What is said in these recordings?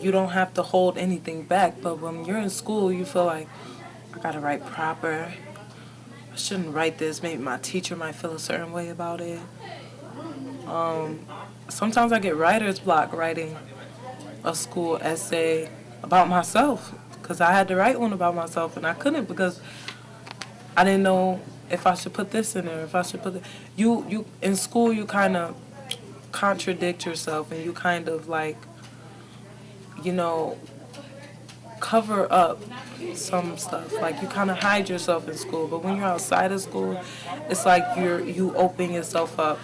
you don't have to hold anything back. But when you're in school, you feel like, I gotta write proper. I shouldn't write this. Maybe my teacher might feel a certain way about it. Sometimes I get writer's block writing a school essay about myself because I had to write one about myself and I couldn't because I didn't know if I should put this in there, if I should put it. You in school, you kind of contradict yourself and you kind of like, cover up some stuff. Like you kind of hide yourself in school, but when you're outside of school, it's like you open yourself up,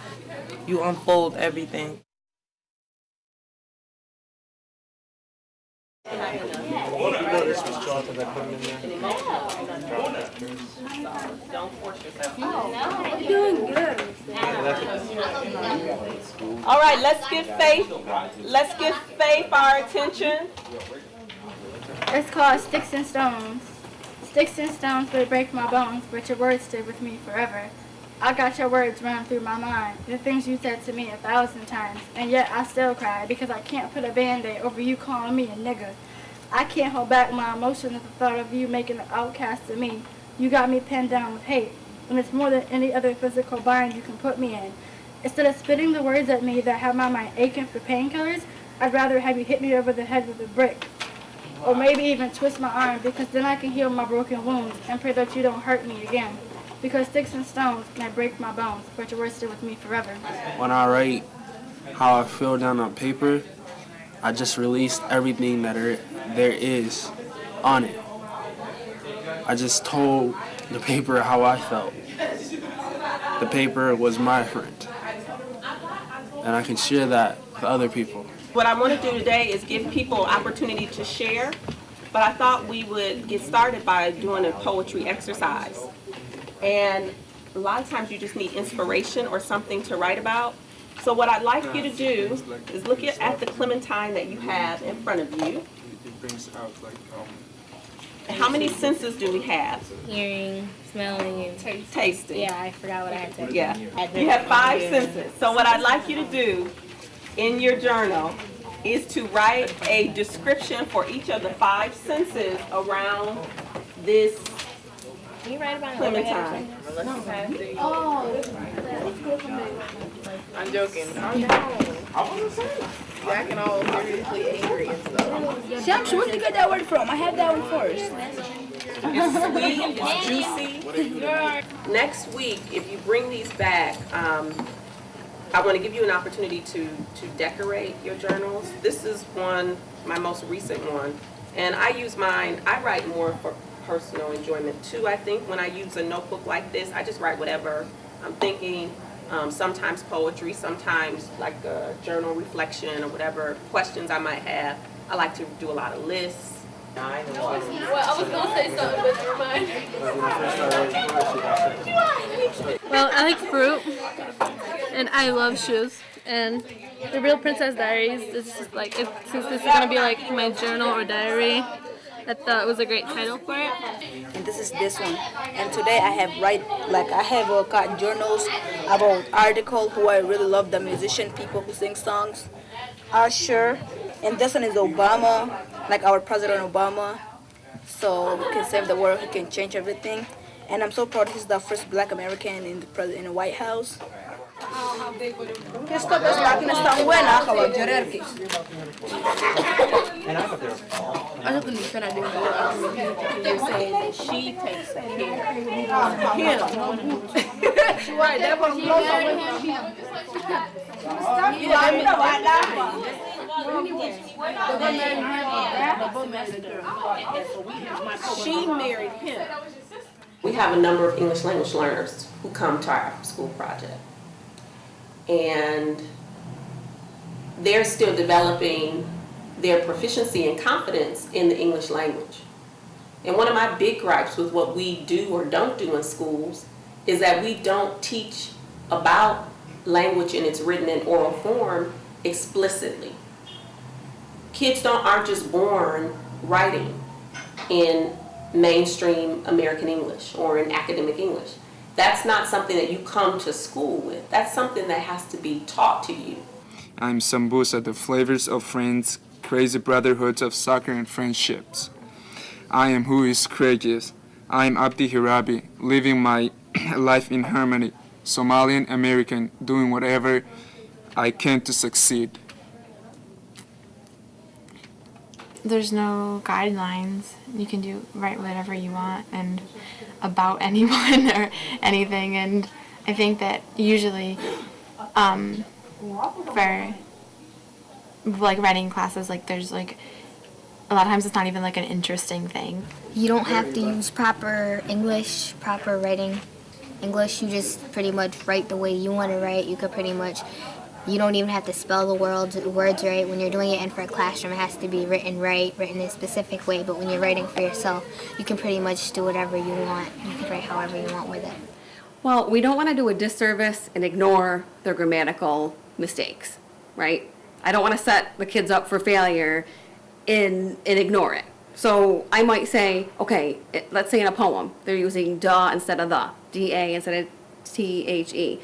you unfold everything. This was chocolate I put in there. Don't force yourself. I'm doing good. All right, let's give Faith our attention. It's called Sticks and Stones. Sticks and stones would break my bones, but your words stay with me forever. I got your words running through my mind, the things you said to me 1,000 times, and yet I still cry because I can't put a Band-Aid over you calling me a nigga. I can't hold back my emotions at the thought of you making an outcast of me. You got me pinned down with hate, when it's more than any other physical bind you can put me in. Instead of spitting the words at me that have my mind aching for painkillers, I'd rather have you hit me over the head with a brick. Or maybe even twist my arm, because then I can heal my broken wounds and pray that you don't hurt me again. Because sticks and stones may break my bones, but your words stay with me forever. When I write how I feel down on paper, I just released everything that there is on it. I just told the paper how I felt. The paper was my friend. And I can share that with other people. What I want to do today is give people opportunity to share, but I thought we would get started by doing a poetry exercise. And a lot of times you just need inspiration or something to write about. So what I'd like you to do is look at the clementine that you have in front of you. How many senses do we have? Hearing, smelling, and tasting. Yeah, I forgot what I had to. Yeah, you have 5 senses. So what I'd like you to do in your journal is to write a description for each of the 5 senses around this Can you write about clementine. I'm joking. You're acting all seriously angry and stuff. Shams, where did you get that word from? I had that one first. It's sweet, it's juicy. Next week, if you bring these back, I want to give you an opportunity to decorate your journals. This is my most recent one. And I use mine, I write more for personal enjoyment too, I think. When I use a notebook like this, I just write whatever I'm thinking. Sometimes poetry, sometimes like a journal reflection or whatever questions I might have. I like to do a lot of lists. Well, I was going to say something, but never mind. Well, I like fruit, and I love shoes, and The Real Princess Diaries is just like, since this is going to be like my journal or diary, I thought it was a great title for it. And this one. And today I have got journals about article who I really love, the musician, people who sing songs. Usher. And this one is Obama, like our President Obama. So he can save the world, he can change everything. And I'm so proud he's the first black American in the White House. Esto las máquinas están buenas, caballeros. I'm going to be trying to do You're saying that she takes care of him. Right, that's what She married him. We have a number of English language learners who come to our after school project. And they're still developing their proficiency and confidence in the English language. And one of my big gripes with what we do or don't do in schools is that we don't teach about language in its written and oral form explicitly. Kids aren't just born writing in mainstream American English or in academic English. That's not something that you come to school with. That's something that has to be taught to you. I'm Sambusa, the flavors of friends crazy brotherhoods of soccer and friendships. I am who is courageous. I am Abdi Hirabi, living my life in harmony, Somalian American, doing whatever I can to succeed. There's no guidelines. You can write whatever you want and about anyone or anything. And I think that usually for like writing classes, like there's like a lot of times it's not even like an interesting thing. You don't have to use proper English, proper writing English. You just pretty much write the way you want to write. You could pretty much, you don't even have to spell the words right. When you're doing it in for a classroom, it has to be written right, written in a specific way. But when you're writing for yourself, you can pretty much do whatever you want. You can write however you want with it. Well, we don't want to do a disservice and ignore their grammatical mistakes, right? I don't want to set the kids up for failure and ignore it. So I might say, okay, let's say in a poem, they're using da instead of the, D-A instead of T-H-E.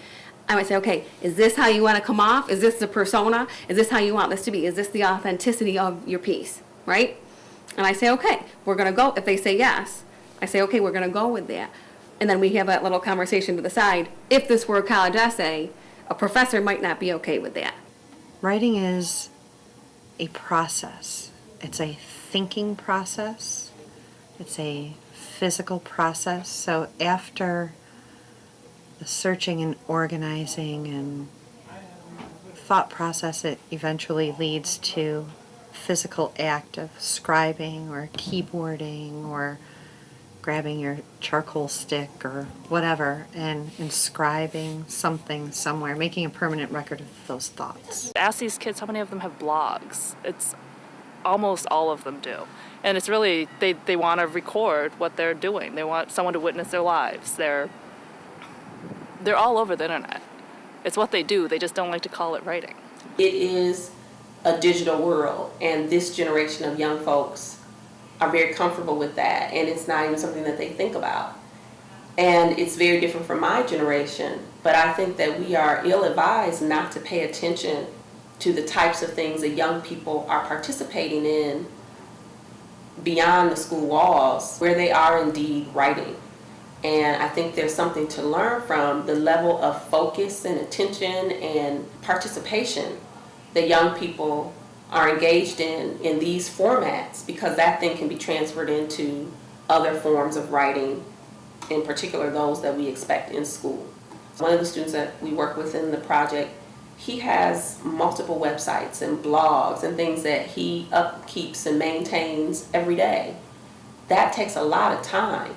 I might say, okay, is this how you want to come off? Is this the persona? Is this how you want this to be? Is this the authenticity of your piece, right? And I say, okay, we're going to go. If they say yes, I say, okay, we're going to go with that. And then we have that little conversation to the side. If this were a college essay, a professor might not be okay with that. Writing is a process. It's a thinking process. It's a physical process. So after the searching and organizing and thought process, it eventually leads to physical act of scribing or keyboarding or grabbing your charcoal stick or whatever and inscribing something somewhere, making a permanent record of those thoughts. Ask these kids how many of them have blogs. It's almost all of them do. And it's really, they want to record what they're doing. They want someone to witness their lives. They're all over the internet. It's what they do. They just don't like to call it writing. It is a digital world, and this generation of young folks are very comfortable with that, and it's not even something that they think about. And it's very different from my generation, but I think that we are ill-advised not to pay attention to the types of things that young people are participating in beyond the school walls, where they are indeed writing. And I think there's something to learn from the level of focus and attention and participation that young people are engaged in these formats, because that thing can be transferred into other forms of writing, in particular those that we expect in school. One of the students that we work with in the project, he has multiple websites and blogs and things that he upkeeps and maintains every day. That takes a lot of time.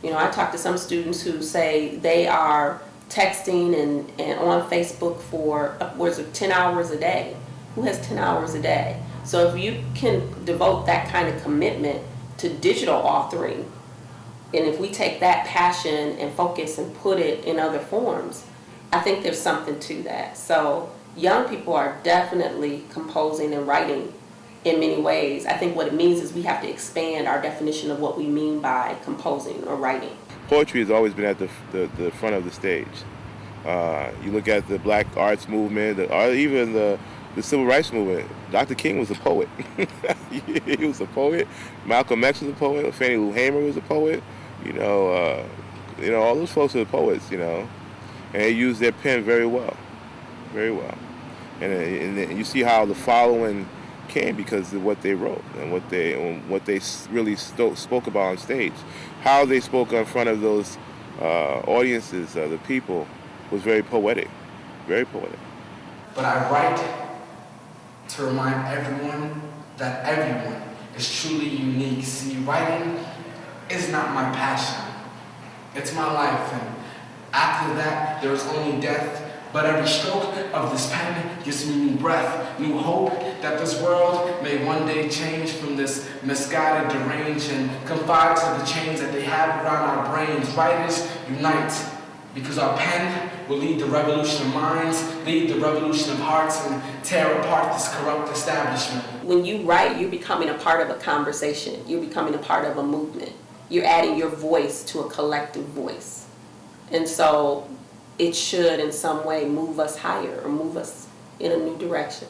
You know, I talk to some students who say they are texting and on Facebook for upwards of 10 hours a day. Who has 10 hours a day? So if you can devote that kind of commitment to digital authoring, and if we take that passion and focus and put it in other forms, I think there's something to that. So young people are definitely composing and writing in many ways. I think what it means is we have to expand our definition of what we mean by composing or writing. Poetry has always been at the front of the stage. You look at the Black arts movement, or even the Civil Rights movement. Dr. King was a poet. He was a poet. Malcolm X was a poet. Fannie Lou Hamer was a poet. You know, all those folks are poets. You know, and they use their pen very well, very well. And you see how the following came because of what they wrote and what they really spoke about on stage. How they spoke in front of those audiences, the people, was very poetic, very poetic. But I write to remind everyone that everyone is truly unique. See, writing is not my passion. It's my life, and after that, there is only death. But every stroke of this pen gives me new breath, new hope that this world may one day change from this misguided, deranged, and confined to the chains that they have around our brains. Writers unite, because our pen will lead the revolution of minds, lead the revolution of hearts, and tear apart this corrupt establishment. When you write, you're becoming a part of a conversation. You're becoming a part of a movement. You're adding your voice to a collective voice. And so it should in some way move us higher or move us in a new direction.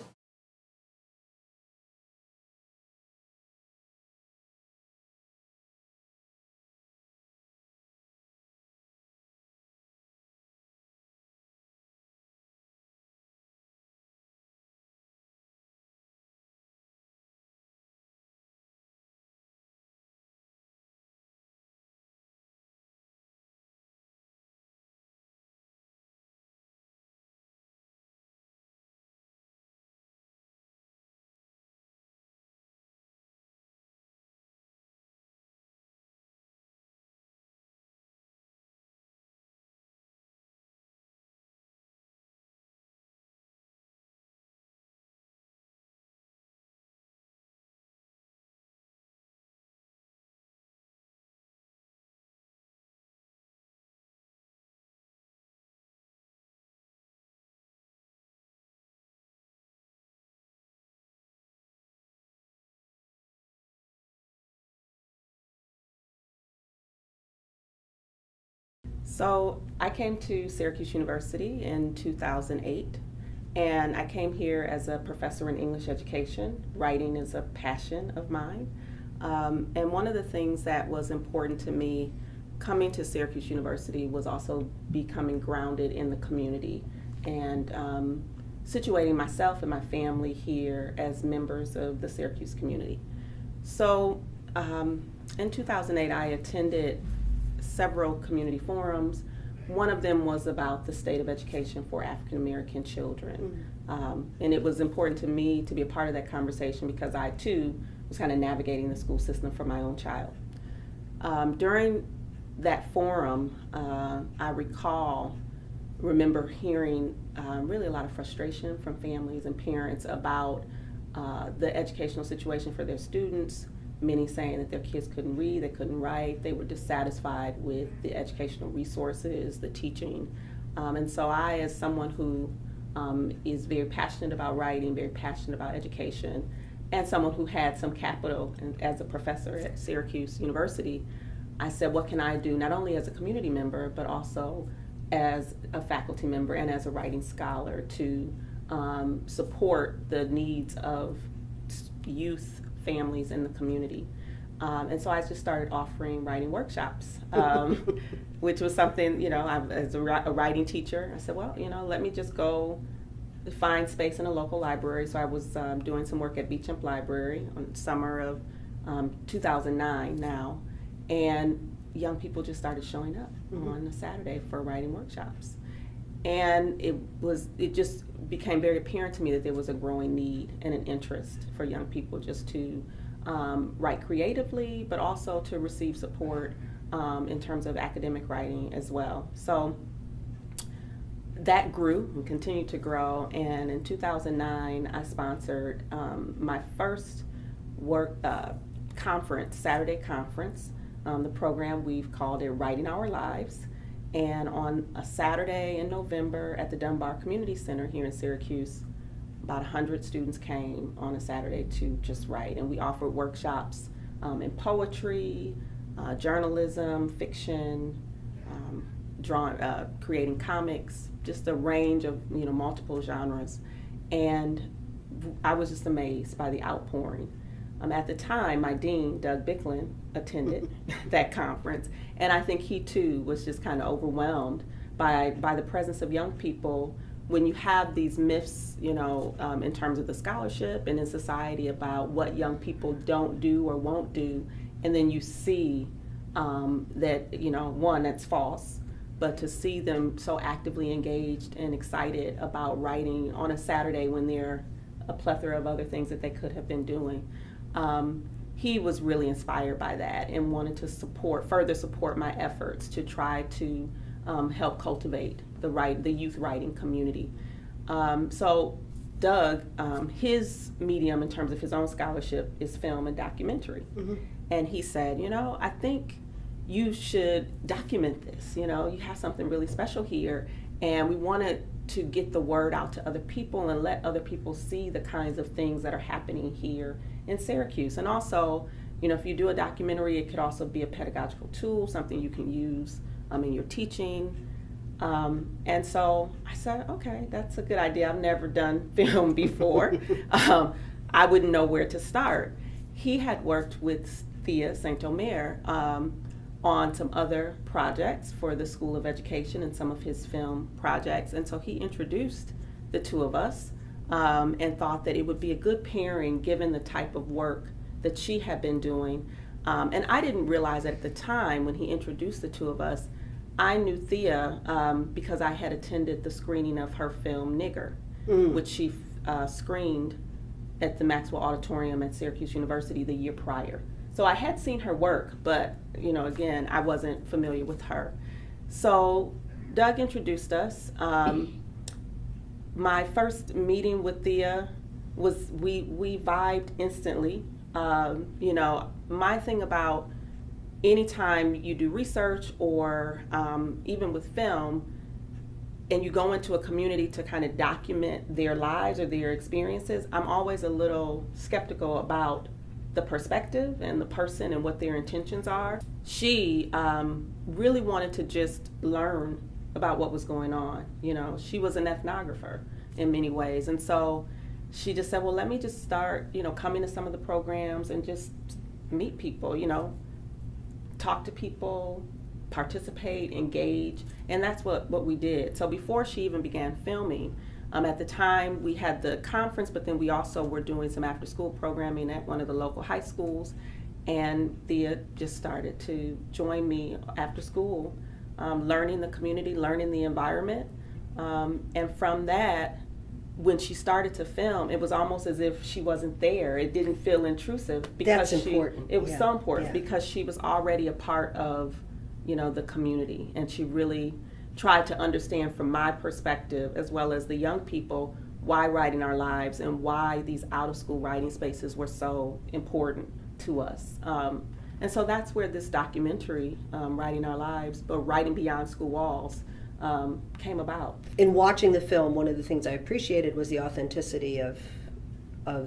So I came to Syracuse University in 2008, and I came here as a professor in English education. Writing is a passion of mine. And one of the things that was important to me coming to Syracuse University was also becoming grounded in the community and situating myself and my family here as members of the Syracuse community. So in 2008, I attended several community forums. One of them was about the state of education for African American children. And it was important to me to be a part of that conversation because I too was kind of navigating the school system for my own child. During that forum, I remember hearing really a lot of frustration from families and parents about the educational situation for their students, many saying that their kids couldn't read, they couldn't write, they were dissatisfied with the educational resources, the teaching. And so I, as someone who is very passionate about writing, very passionate about education, and someone who had some capital and as a professor at Syracuse University, I said, what can I do, not only as a community member, but also as a faculty member and as a writing scholar to support the needs of youth, families in the community. And so I just started offering writing workshops, which was something, as a writing teacher, I said, well, let me just go find space in a local library. So I was doing some work at Beecham Library in summer of 2009 now. And young people just started showing up on a Saturday for writing workshops. And it just became very apparent to me that there was a growing need and an interest for young people just to write creatively, but also to receive support in terms of academic writing as well. So that grew and continued to grow. And in 2009, I sponsored my first conference, Saturday conference. The program, we've called it Writing Our Lives. And on a Saturday in November at the Dunbar Community Center here in Syracuse, about 100 students came on a Saturday to just write. And we offered workshops in poetry, journalism, fiction, creating comics, just a range of multiple genres. And I was just amazed by the outpouring. At the time, my dean, Doug Bicklin, attended that conference, and I think he too was just kind of overwhelmed by the presence of young people. When you have these myths, in terms of the scholarship and in society about what young people don't do or won't do, and then you see that, one, that's false, but to see them so actively engaged and excited about writing on a Saturday when there are a plethora of other things that they could have been doing. He was really inspired by that and wanted to further support my efforts to try to help cultivate the youth writing community. So Doug, his medium in terms of his own scholarship is film and documentary. And he said, I think you should document this. You have something really special here, and we wanted to get the word out to other people and let other people see the kinds of things that are happening here in Syracuse. And also, if you do a documentary, it could also be a pedagogical tool, something you can use in your teaching. And so I said, okay, that's a good idea. I've never done film before. I wouldn't know where to start. He had worked with Thea St. Omer on some other projects for the School of Education and some of his film projects. And so he introduced the two of us and thought that it would be a good pairing given the type of work that she had been doing. And I didn't realize at the time when he introduced the two of us, I knew Thea because I had attended the screening of her film Nigger, which she screened at the Maxwell Auditorium at Syracuse University the year prior. So I had seen her work, but again, I wasn't familiar with her. So Doug introduced us. My first meeting with Thea was we vibed instantly. My thing about anytime you do research or even with film, and you go into a community to kind of document their lives or their experiences, I'm always a little skeptical about the perspective and the person and what their intentions are. She really wanted to just learn about what was going on. You know, she was an ethnographer in many ways, and so she just said, well, let me just start, you know, coming to some of the programs and just meet people, you know, talk to people, participate, engage, and that's what we did. So before she even began filming, at the time we had the conference, but then we also were doing some after school programming at one of the local high schools, and Thea just started to join me after school, learning the community, learning the environment, and from that, when she started to film, it was almost as if she wasn't there. It didn't feel intrusive because That's important. It was Yeah. so important Yeah. because she was already a part of, you know, the community, and she really tried to understand from my perspective as well as the young people why Writing Our Lives and why these out of school writing spaces were so important to us. And so that's where this documentary, Writing Our Lives, but Writing Beyond School Walls, came about. In watching the film, one of the things I appreciated was the authenticity of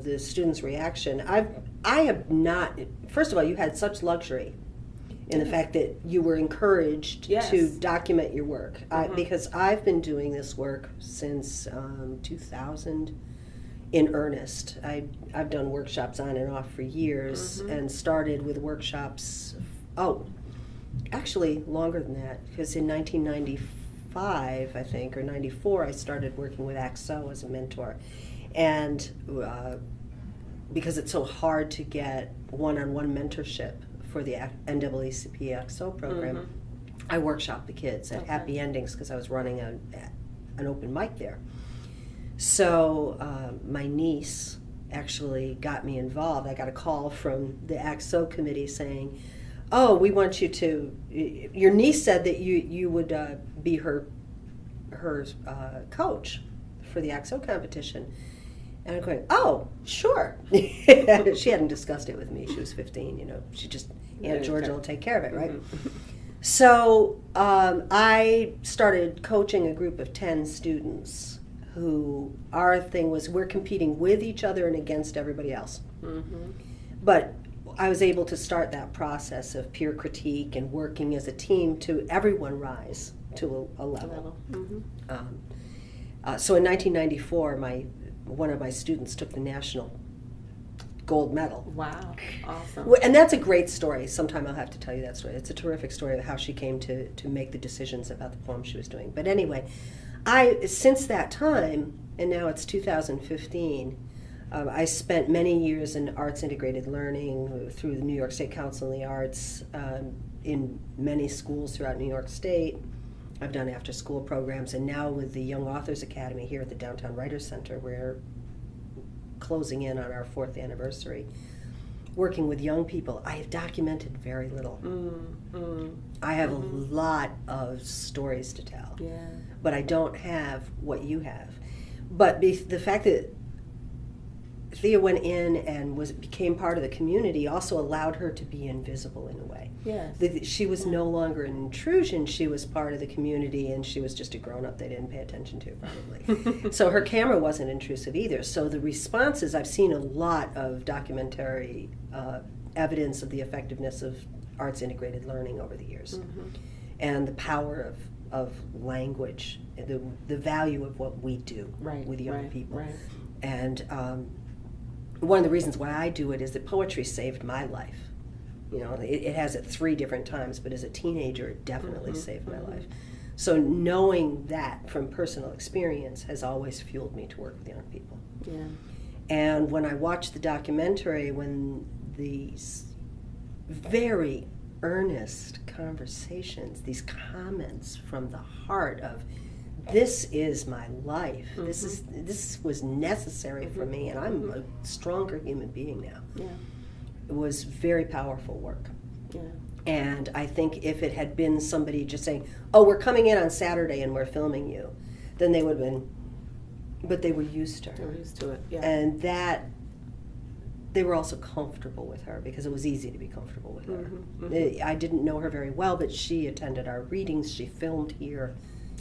the students' reaction. I have not. First of all, you had such luxury in the fact that you were encouraged Yes. to document your work. Mhm. Because I've been doing this work since 2000 in earnest. I've done workshops on and off for years, and started with workshops. Actually longer than that, because in 1995, I think, or 94, I started working with AXO as a mentor. And because it's so hard to get one-on-one mentorship for the NAACP AXO program, I workshopped the kids at Happy Endings because I was running an open mic there. So my niece actually got me involved. I got a call from the AXO committee saying, oh, we want you to, your niece said that you would be her coach for the AXO competition. And I'm going, oh, sure. She hadn't discussed it with me. She was 15, you know. She just, Aunt Georgia will take care of it, right? So I started coaching a group of 10 students who, our thing was we're competing with each other and against everybody else. But I was able to start that process of peer critique and working as a team to everyone rise to a level. So in 1994, one of my students took the national gold medal. Wow, awesome. And that's a great story. Sometime I'll have to tell you that story. It's a terrific story of how she came to make the decisions about the poem she was doing. But anyway, since that time, and now it's 2015, I spent many years in arts integrated learning through the New York State Council on the Arts in many schools throughout New York State. I've done after school programs, and now with the Young Authors Academy here at the Downtown Writers Center, we're closing in on our 4th anniversary. Working with young people, I have documented very little. I have a lot of stories to tell, but I don't have what you have. But the fact that Thea went in and became part of the community also allowed her to be invisible in a way. Yes. She was no longer an intrusion, she was part of the community, and she was just a grown-up they didn't pay attention to, probably. So her camera wasn't intrusive either. So the responses, I've seen a lot of documentary evidence of the effectiveness of arts integrated learning over the years. And the power of language, the value of what we do with young people. And one of the reasons why I do it is that poetry saved my life. You know, it has at 3 different times, but as a teenager, it definitely saved my life. So knowing that from personal experience has always fueled me to work with young people. And when I watched the documentary, when these very earnest conversations, these comments from the heart of, this is my life. This was necessary for me, and I'm a stronger human being now. It was very powerful work. And I think if it had been somebody just saying, oh, we're coming in on Saturday and we're filming you, then they would have been, but they were used to her. They were used to it, And that, they were also comfortable with her because it was easy to be comfortable with her. I didn't know her very well, but she attended our readings, she filmed here.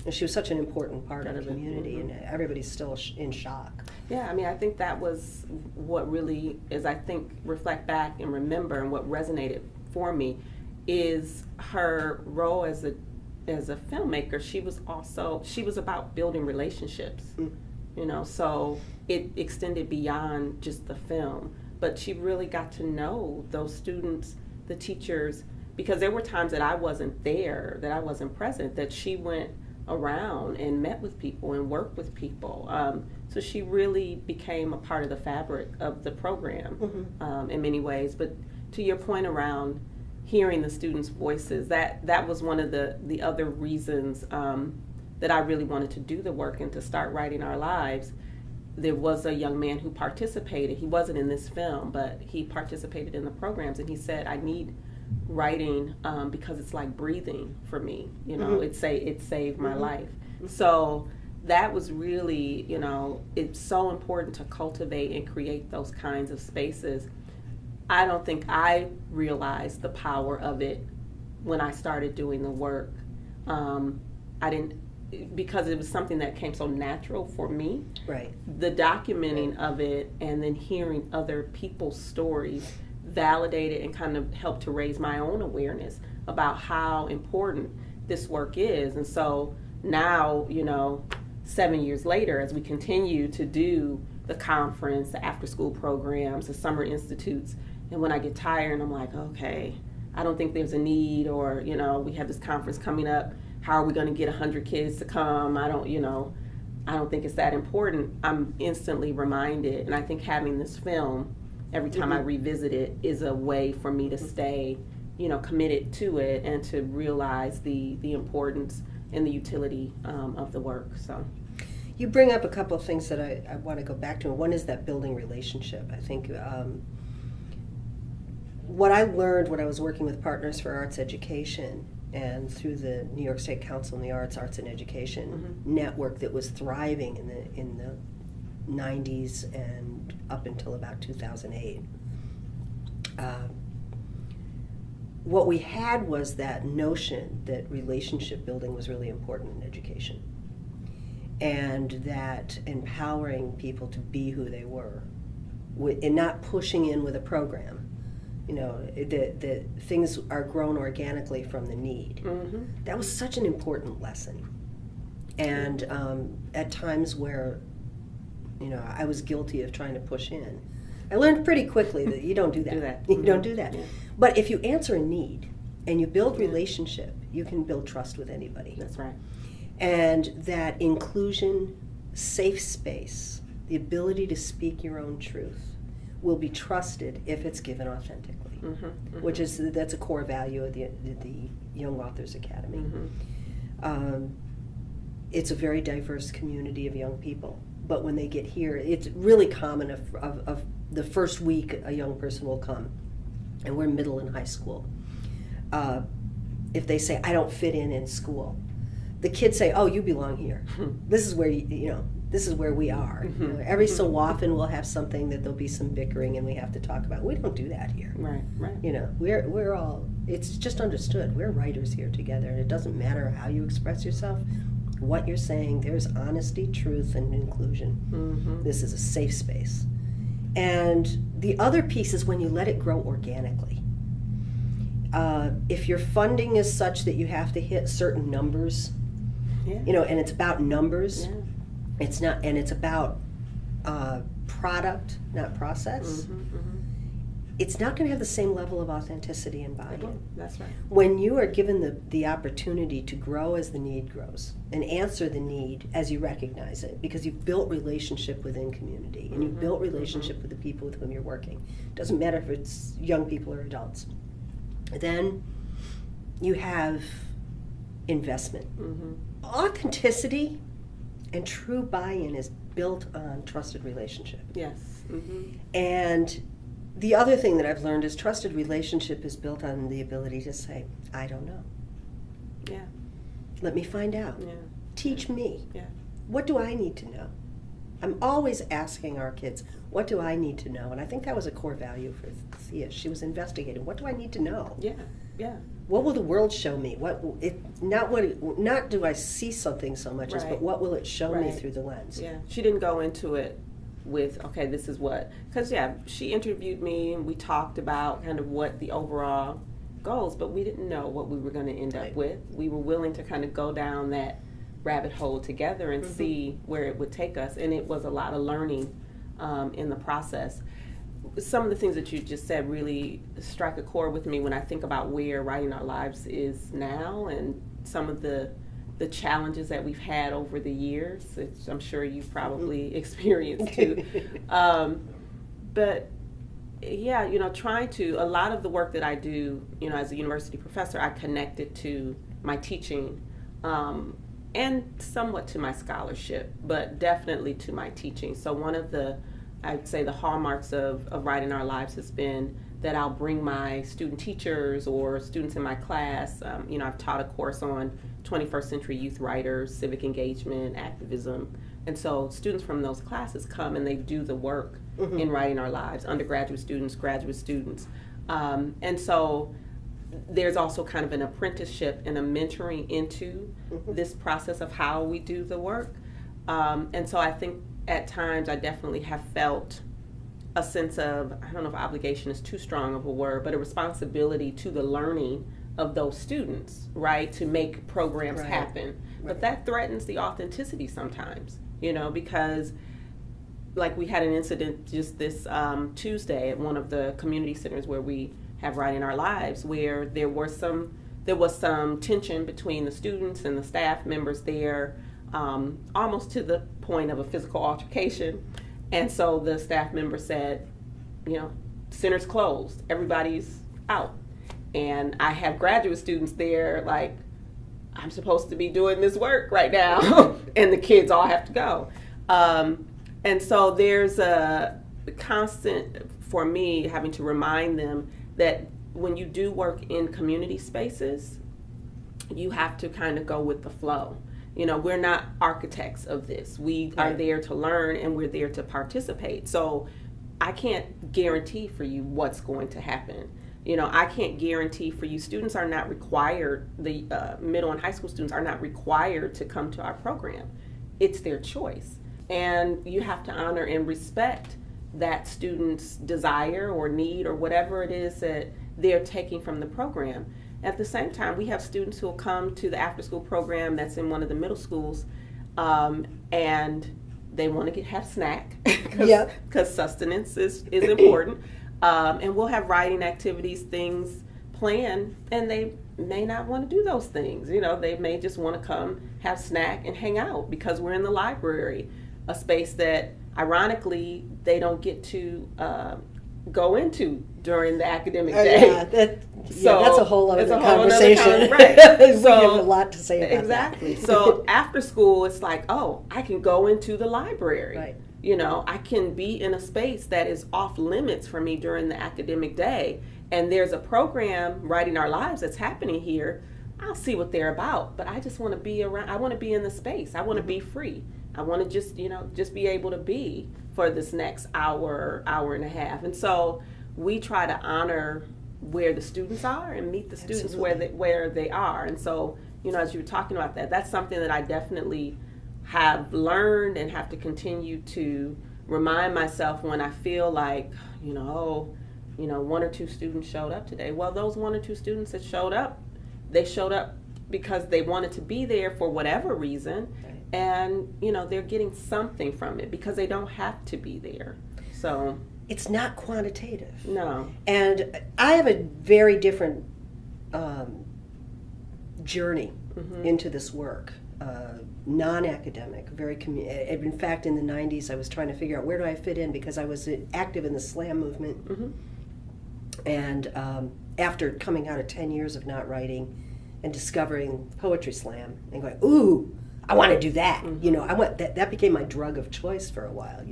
And she was such an important part of the community, and everybody's still in shock. Yeah, I mean, I think that was what really is, I think, reflect back and remember, and what resonated for me is her role as a filmmaker. She was about building relationships, you know, so it extended beyond just the film. But she really got to know those students, the teachers, because there were times that I wasn't there, that I wasn't present, that she went around and met with people and worked with people. So she really became a part of the fabric of the program in many ways. But to your point around hearing the students' voices, that was one of the other reasons that I really wanted to do the work and to start writing our lives. There was a young man who participated. He wasn't in this film, but he participated in the programs, and he said, I need writing because it's like breathing for me. You know, it saved my life. So that was really, you know, it's so important to cultivate and create those kinds of spaces. I don't think I realized the power of it when I started doing the work. I didn't, because it was something that came so natural for me. Right. The documenting of it and then hearing other people's stories validated and kind of helped to raise my own awareness about how important this work is. And so now, you know, 7 years later, as we continue to do the conference, the after-school programs, the summer institutes, and when I get tired and I'm like, okay, I don't think there's a need, or, you know, we have this conference coming up, how are we going to get 100 kids to come? I don't think it's that important. I'm instantly reminded, and I think having this film, every time I revisit it, is a way for me to stay, you know, committed to it and to realize the importance and the utility of the work. So, you bring up a couple of things that I want to go back to. One is that building relationship. I think what I learned when I was working with Partners for Arts Education and through the New York State Council on the Arts and Education network that was thriving in the 90s and up until about 2008. What we had was that notion that relationship building was really important in education, and that empowering people to be who they were, and not pushing in with a program. You know, that things are grown organically from the need. That was such an important lesson. And at times where, you know, I was guilty of trying to push in, I learned pretty quickly that you don't do that. You don't do that. Yeah. But if you answer a need and you build relationship, you can build trust with anybody. That's right. And that inclusion, safe space, the ability to speak your own truth will be trusted if it's given authentically, which is, that's a core value of the Young Authors Academy. It's a very diverse community of young people, but when they get here, it's really common of the first week a young person will come, and we're middle and high school. If they say, I don't fit in school, the kids say, oh, you belong here. This is where you know, this is where we are. You know, every so often we'll have something that there'll be some bickering and we have to talk about. We don't do that here. Right. You know, we're all, it's just understood. We're writers here together, and it doesn't matter how you express yourself, what you're saying. There's honesty, truth, and inclusion. This is a safe space. And the other piece is when you let it grow organically. If your funding is such that you have to hit certain numbers, you know, and it's about numbers, it's not, and it's about product, not process, it's not going to have the same level of authenticity and buy-in. That's right. When you are given the opportunity to grow as the need grows and answer the need as you recognize it, because you've built relationship within community and you've built relationship with the people with whom you're working. Doesn't matter if it's young people or adults. Then you have investment. Authenticity and true buy-in is built on trusted relationship. Yes. And the other thing that I've learned is trusted relationship is built on the ability to say, I don't know. Yeah. Let me find out. Yeah. Teach me. Yeah. What do I need to know? I'm always asking our kids, what do I need to know? And I think that was a core value for Thea. She was investigating, what do I need to know? Yeah. What will the world show me? Not do I see something so much as, but what will it show me through the lens? Yeah, she didn't go into it with, okay, this is what, because she interviewed me and we talked about kind of what the overall goals, but we didn't know what we were going to end up with. We were willing to kind of go down that rabbit hole together and see where it would take us, and it was a lot of learning in the process. Some of the things that you just said really strike a chord with me when I think about where Writing Our Lives is now and some of the challenges that we've had over the years, which I'm sure you've probably experienced too. But yeah, a lot of the work that I do, as a university professor, I connect it to my teaching and somewhat to my scholarship, but definitely to my teaching. So one of I'd say the hallmarks of Writing Our Lives has been that I'll bring my student teachers or students in my class. I've taught a course on 21st century youth writers, civic engagement, activism. And so students from those classes come and they do the work in Writing Our Lives, undergraduate students, graduate students. And so there's also kind of an apprenticeship and a mentoring into this process of how we do the work. And so I think at times I definitely have felt a sense of, I don't know if obligation is too strong of a word, but a responsibility to the learning of those students, right, to make programs happen. But that threatens the authenticity sometimes, because like we had an incident just this Tuesday at one of the community centers where we have Writing Our Lives, where there was some tension between the students and the staff members there, almost to the point of a physical altercation. And so the staff member said, center's closed, everybody's out. And I have graduate students there, like, I'm supposed to be doing this work right now, and the kids all have to go. And so there's a constant, for me, having to remind them that when you do work in community spaces, you have to kind of go with the flow. We're not architects of this. We are there to learn and we're there to participate. So I can't guarantee for you what's going to happen. I can't guarantee for you. Students are not required, the middle and high school students are not required to come to our program. It's their choice. And you have to honor and respect that student's desire or need or whatever it is that they're taking from the program. At the same time, we have students who will come to the after-school program that's in one of the middle schools, and they want to have snack because sustenance is important. And we'll have writing activities, things planned, and they may not want to do those things. They may just want to come, have snack, and hang out because we're in the library, a space that, ironically, they don't get to go into during the academic day. That's a whole other conversation. Right. We have a lot to say about exactly. So after school, it's like, oh, I can go into the library. Right. I can be in a space that is off limits for me during the academic day. And there's a program, Writing Our Lives, that's happening here. I'll see what they're about, but I just want to be around. I want to be in the space. I want to be free. I want to just be able to be for this next hour and a half. And so we try to honor where the students are and meet the students where they are. And so, as you were talking about that's something that I definitely have learned and have to continue to remind myself when I feel like, one or two students showed up today. Well, those one or two students that showed up, they showed up because they wanted to be there for whatever reason. And, they're getting something from it because they don't have to be there. So it's not quantitative. No. And I have a very different journey into this work. Non-academic, in fact, in the 90s, I was trying to figure out where do I fit in because I was active in the slam movement. And after coming out of 10 years of not writing and discovering poetry slam and going, ooh, I want to do that. I want that became my drug of choice for a while,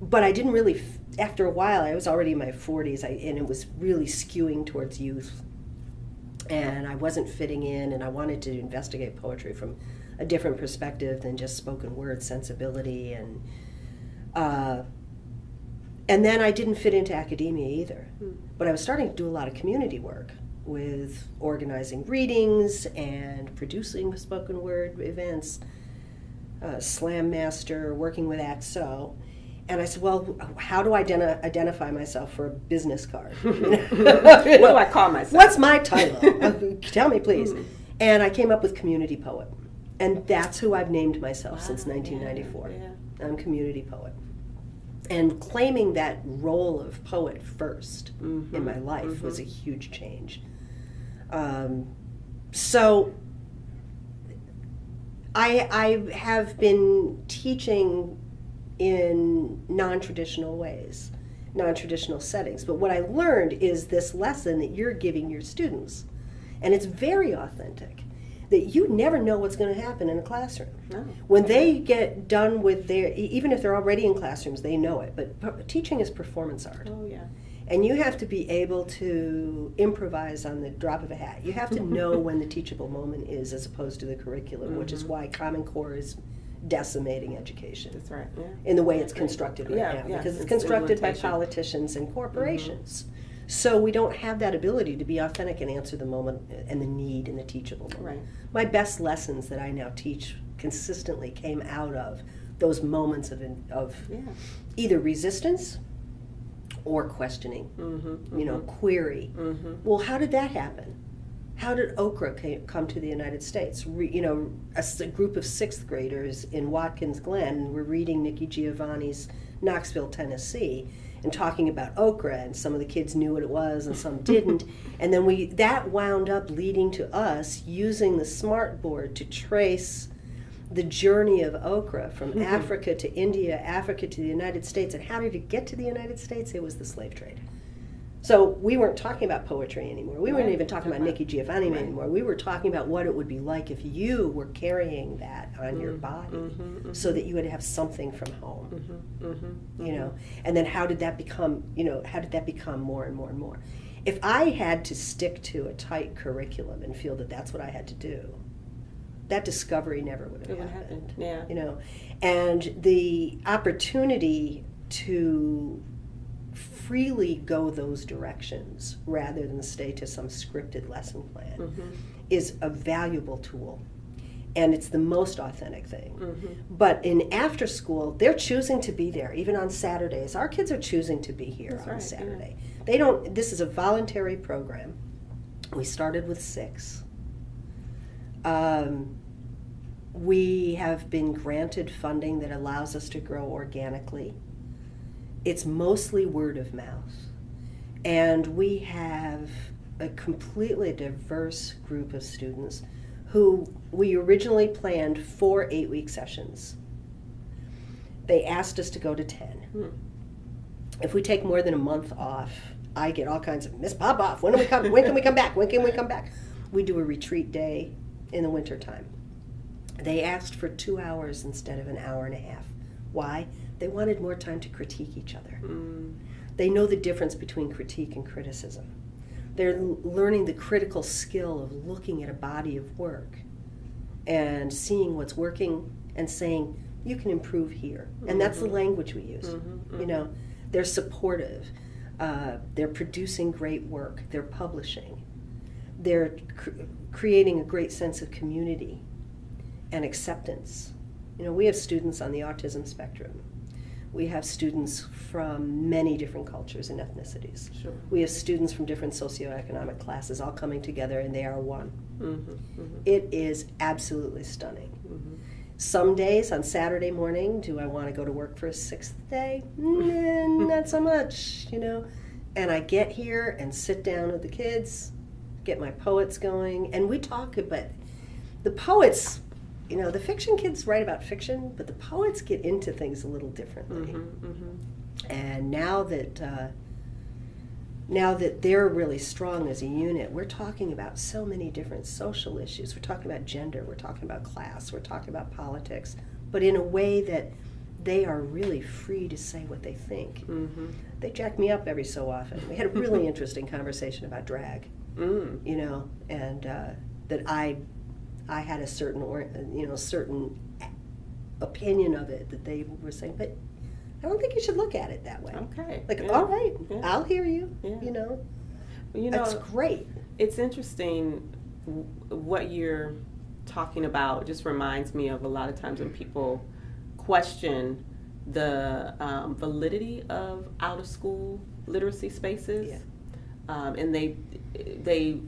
but I didn't really, after a while, I was already in my 40s, and it was really skewing towards youth. And I wasn't fitting in, and I wanted to investigate poetry from a different perspective than just spoken word sensibility. And then I didn't fit into academia either. But I was starting to do a lot of community work with organizing readings and producing spoken word events, Slam Master, working with AXO. And I said, well, how do I identify myself for a business card? What do I call myself? What's my title? Tell me, please. And I came up with community poet. And that's who I've named myself since 1994. I'm community poet. And claiming that role of poet first in my life was a huge change. So I have been teaching in non-traditional ways, non-traditional settings. But what I learned is this lesson that you're giving your students. And it's very authentic. That you never know what's going to happen in a classroom. No. When they get done with even if they're already in classrooms, they know it. But teaching is performance art. Oh, yeah. And you have to be able to improvise on the drop of a hat. You have to know when the teachable moment is as opposed to the curriculum, which is why Common Core is decimating education. That's right. Yeah. In the way it's constructed right now. Yeah, Because it's constructed by politicians and corporations. So we don't have that ability to be authentic and answer the moment and the need and the teachable moment. Right. My best lessons that I now teach consistently came out of those moments of either resistance or questioning, query. Well, how did that happen? How did okra come to the United States? A group of sixth graders in Watkins Glen were reading Nikki Giovanni's Knoxville, Tennessee, and talking about okra, and some of the kids knew what it was and some didn't. And then that wound up leading to us using the smart board to trace the journey of okra from Africa to India, Africa to the United States. And how did it get to the United States? It was the slave trade. So we weren't talking about poetry anymore. We weren't even talking about Nikki Giovanni anymore. We were talking about what it would be like if you were carrying that on your body so that you would have something from home. And then how did that become more and more and more? If I had to stick to a tight curriculum and feel that that's what I had to do, that discovery never would have happened. Yeah. And the opportunity to freely go those directions rather than stay to some scripted lesson plan is a valuable tool. And it's the most authentic thing. But in after school, they're choosing to be there, even on Saturdays. Our kids are choosing to be here on Saturday. They don't. This is a voluntary program. We started with 6. We have been granted funding that allows us to grow organically. It's mostly word of mouth. And we have a completely diverse group of students who we originally planned 4 8-week sessions. They asked us to go to 10. If we take more than a month off, I get all kinds of, Miss Popoff, when can we come back? When can we come back? We do a retreat day in the wintertime. They asked for 2 hours instead of an hour and a half. Why? They wanted more time to critique each other. They know the difference between critique and criticism. They're learning the critical skill of looking at a body of work and seeing what's working and saying, you can improve here. And that's the language we use. They're supportive. They're producing great work. They're publishing. They're creating a great sense of community and acceptance. We have students on the autism spectrum. We have students from many different cultures and ethnicities. Sure. We have students from different socioeconomic classes all coming together, and they are one. It is absolutely stunning. Some days on Saturday morning, do I want to go to work for a 6th day? Not so much, And I get here and sit down with the kids, get my poets going, and we talk about the poets. The fiction kids write about fiction, but the poets get into things a little differently. And now that they're really strong as a unit, we're talking about so many different social issues. We're talking about gender, we're talking about class, we're talking about politics, but in a way that they are really free to say what they think. They jack me up every so often. We had a really interesting conversation about drag, and that I had a certain certain opinion of it that they were saying, but I don't think you should look at it that way. Okay. Like, Yeah. all right, Yeah. I'll hear you. Yeah. You know, Well, you know, that's great. It's interesting what you're talking about. Just reminds me of a lot of times when people question the validity of out of school literacy spaces, and they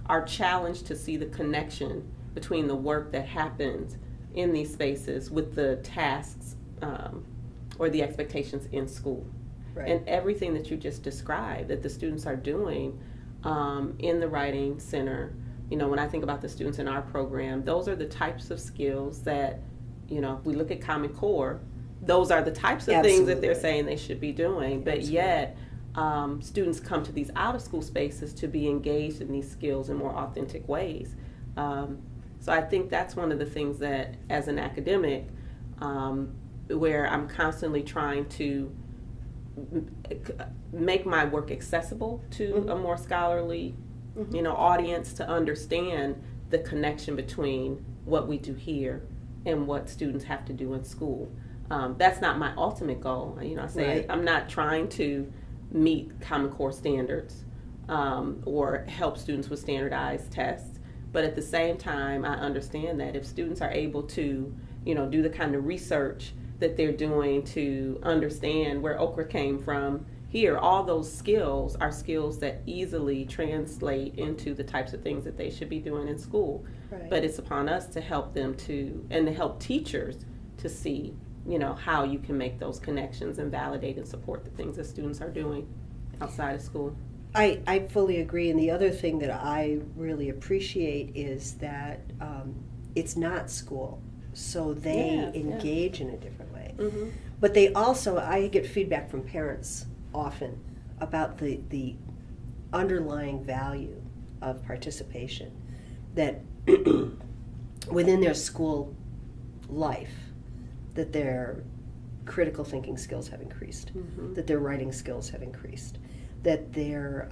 are challenged to see the connection between the work that happens in these spaces with the tasks or the expectations in school. Right. And everything that you just described that the students are doing in the Writing Center, you know, when I think about the students in our program, those are the types of skills that, you know, if we look at Common Core, those are the types of things that they're saying they should be doing. But yet, students come to these out of school spaces to be engaged in these skills in more authentic ways. So I think that's one of the things that, as an academic, where I'm constantly trying to make my work accessible to a more scholarly, you know, audience to understand the connection between what we do here and what students have to do in school. That's not my ultimate goal. You know, I say I'm not trying to meet Common Core standards or help students with standardized tests. But at the same time, I understand that if students are able to, you know, do the kind of research that they're doing to understand where okra came from here, all those skills are skills that easily translate into the types of things that they should be doing in school. Right. But it's upon us to help them to, and to help teachers to see, you know, how you can make those connections and validate and support the things that students are doing outside of school. I fully agree. And the other thing that I really appreciate is that it's not school. So they engage in a different way. But they also, I get feedback from parents often about the underlying value of participation, that within their school life, that their critical thinking skills have increased, that their writing skills have increased, that their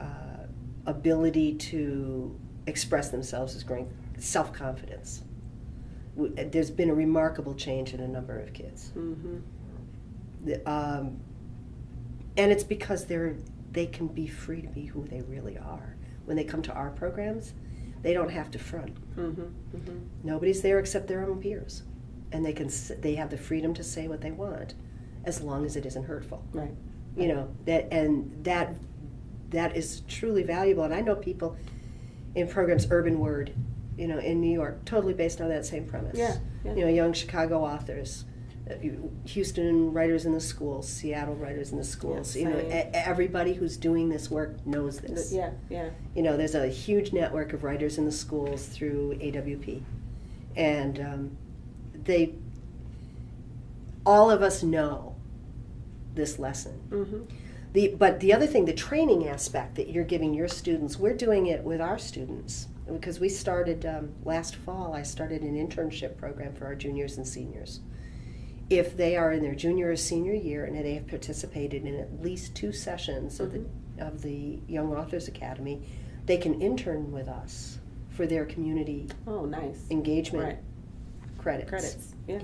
ability to express themselves is growing, self-confidence. There's been a remarkable change in a number of kids. And it's because they can be free to be who they really are. When they come to our programs, they don't have to front. Nobody's there except their own peers. And they have the freedom to say what they want as long as it isn't hurtful. Right. You know, that is truly valuable. And I know people in programs, Urban Word, you know, in New York, totally based on that same premise. Yeah. You know, young Chicago authors, Houston writers in the schools, Seattle writers in the schools. Yeah, you know, everybody who's doing this work knows this. Yeah. You know, there's a huge network of writers in the schools through AWP, and all of us know this lesson. But the other thing, the training aspect that you're giving your students, we're doing it with our students. Because we started, last fall, I started an internship program for our juniors and seniors. If they are in their junior or senior year and they have participated in at least 2 sessions of the Young Authors Academy, they can intern with us for their community engagement credits. Yeah.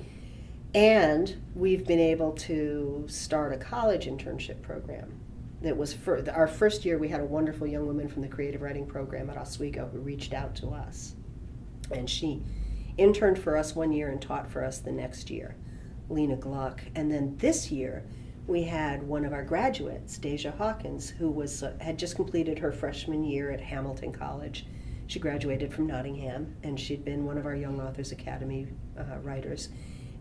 And we've been able to start a college internship program. That was for our first year. We had a wonderful young woman from the creative writing program at Oswego who reached out to us, and she interned for us 1 year and taught for us the next year, Lena Gluck. And then this year we had one of our graduates, Deja Hawkins, who had just completed her freshman year at Hamilton College. She graduated from Nottingham, and she'd been one of our Young Authors Academy writers.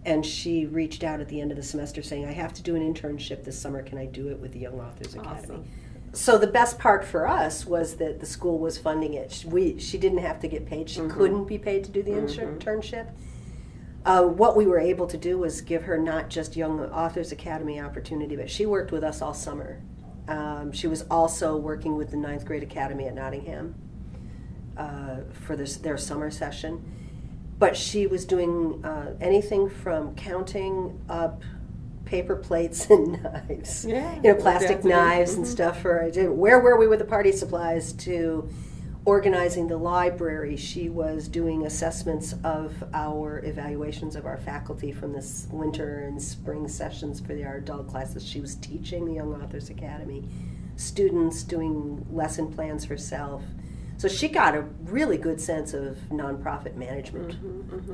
And she reached out at the end of the semester saying, I have to do an internship this summer. Can I do it with the Young Authors Academy? So the best part for us was that the school was funding it. She didn't have to get paid. She couldn't be paid to do the internship. What we were able to do was give her not just Young Authors Academy opportunity, but she worked with us all summer. She was also working with the 9th grade academy at Nottingham for their summer session. But she was doing anything from counting up paper plates and knives, plastic knives and stuff. Where were we with the party supplies, to organizing the library. She was doing assessments of our evaluations of our faculty from this winter and spring sessions for our adult classes. She was teaching the Young Authors Academy students, doing lesson plans herself. So she got a really good sense of nonprofit management,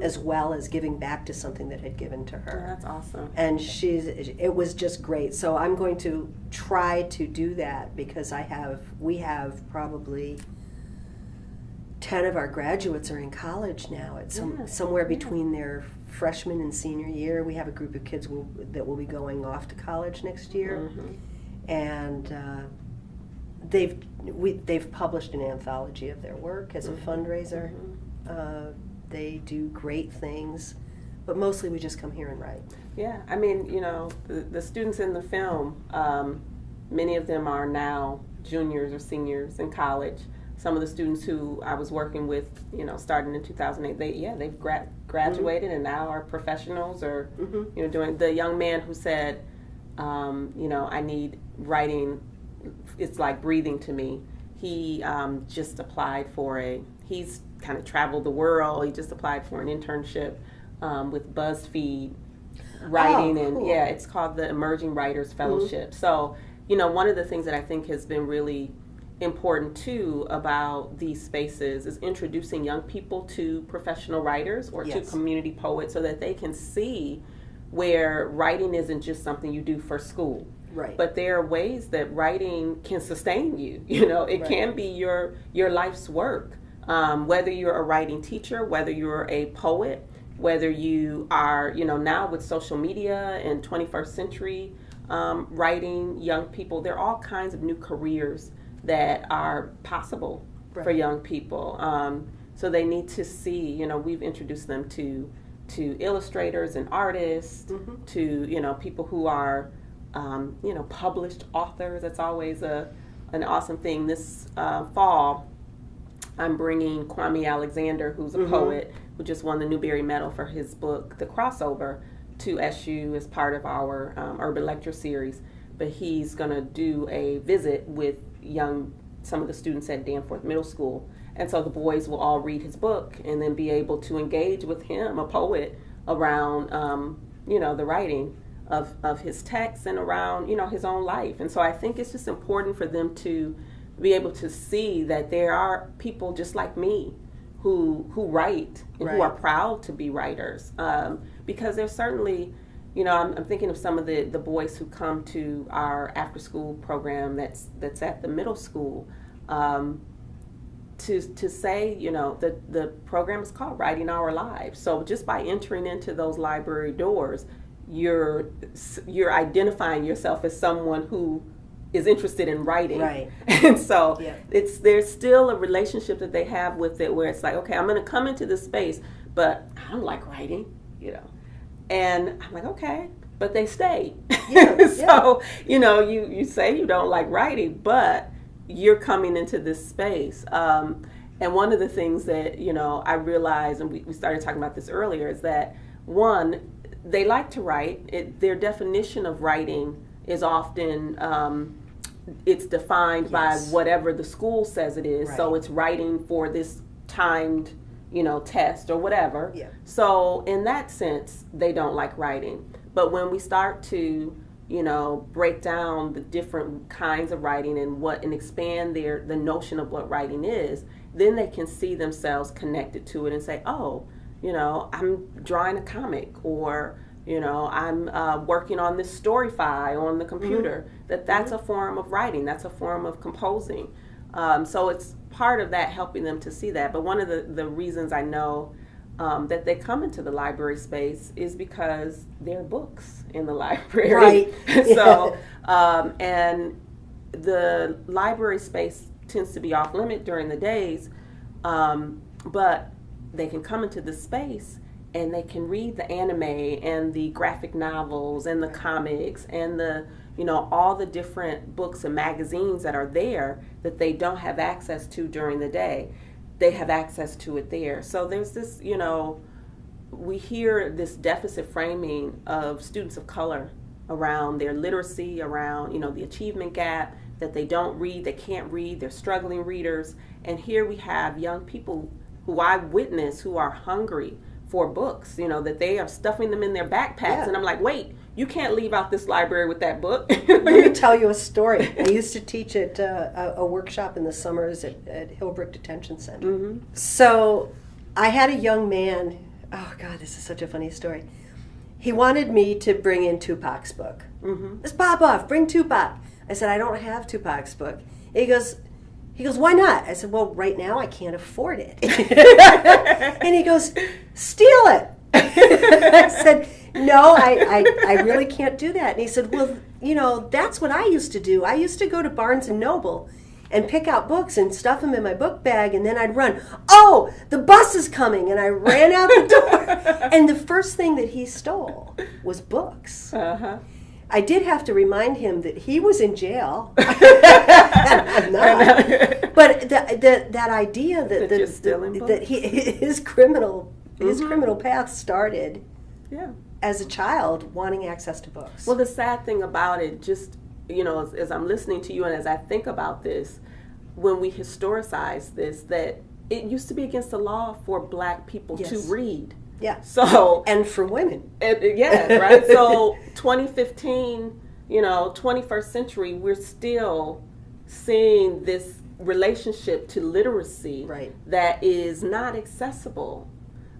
as well as giving back to something that had given to her. That's awesome. And it was just great. So I'm going to try to do that, because we have probably 10 of our graduates are in college now. It's somewhere between their freshman and senior year. We have a group of kids that will be going off to college next year. And they've published an anthology of their work as a fundraiser. They do great things, but mostly we just come here and write. Yeah, I mean, you know, the students in the film, many of them are now juniors or seniors in college. Some of the students who I was working with, you know, starting in 2008, they've graduated and now are professionals, or you know, doing. The young man who said, you know, I need writing. It's like breathing to me. He just applied for he's kind of traveled the world. He just applied for an internship with BuzzFeed writing. Oh, cool. And yeah, it's called the Emerging Writers Fellowship. So, you know, one of the things that I think has been really important too about these spaces is introducing young people to professional writers or to community poets, so that they can see where writing isn't just something you do for school. Right. But there are ways that writing can sustain you. You know, it can be your life's work. Whether you're a writing teacher, whether you're a poet, whether you are, you know, now with social media and 21st century writing, young people, there are all kinds of new careers that are possible for young people. So they need to see, you know, we've introduced them to illustrators and artists, to, you know, people who are you know, published authors. That's always an awesome thing. This fall, I'm bringing Kwame Alexander, who's a poet who just won the Newbery Medal for his book, The Crossover, to SU as part of our urban lecture series. But he's going to do a visit with some of the students at Danforth Middle School. And so the boys will all read his book and then be able to engage with him, a poet, around, you know, the writing of his texts and around, you know, his own life. And so I think it's just important for them to be able to see that there are people just like me who write and who are proud to be writers. Because there's certainly, you know, I'm thinking of some of the boys who come to our after school program that's at the middle school. To say, you know, the program is called Writing Our Lives. So just by entering into those library doors, you're identifying yourself as someone who is interested in writing. Right. And so there's still a relationship that they have with it, where it's like, okay, I'm going to come into this space, but I don't like writing, you know. And I'm like, okay, but they stay. So, you know, you say you don't like writing, but you're coming into this space. And one of the things that, you know, I realized, and we started talking about this earlier, is that, one, they like to write. Their definition of writing is often, it's defined by whatever the school says it is. Right. So it's writing for this timed, you know, test or whatever. Yeah. So in that sense, they don't like writing. But when we start to, you know, break down the different kinds of writing and expand the notion of what writing is, then they can see themselves connected to it and say, oh, you know, I'm drawing a comic, or, you know, I'm working on this story file on the computer. That's a form of writing. That's a form of composing. So it's part of that, helping them to see that. But one of the reasons I know that they come into the library space is because there are books in the library. Right. So, and the library space tends to be off limit during the days, but they can come into the space and they can read the anime and the graphic novels and the comics and the, you know, all the different books and magazines that are there that they don't have access to during the day. They have access to it there. So there's this, you know, we hear this deficit framing of students of color around their literacy, around, you know, the achievement gap, that they don't read, they can't read, they're struggling readers. And here we have young people who I witness who are hungry for books, that they are stuffing them in their backpacks. Yeah. And I'm like, wait, you can't leave out this library with that book. Let me tell you a story. I used to teach at a workshop in the summers at Hillbrook Detention Center. Mm-hmm. So I had a young man, oh God, this is such a funny story. He wanted me to bring in Tupac's book. Mm-hmm. Let's pop off, bring Tupac. I said, I don't have Tupac's book. He goes, why not? I said, well, right now I can't afford it. And he goes, steal it. I said, no, I really can't do that. And he said, well, that's what I used to do. I used to go to Barnes & Noble and pick out books and stuff them in my book bag, and then I'd run, oh, the bus is coming, and I ran out the door. And the first thing that he stole was books. Uh-huh. I did have to remind him that he was in jail. I'm not. But that idea that his criminal path started as a child wanting access to books. Well, the sad thing about it, just as I'm listening to you and as I think about this, when we historicize this, that it used to be against the law for Black people to read. Yeah. So and for women. Yeah, right. So 2015, 21st century, we're still seeing this relationship to literacy that is not accessible.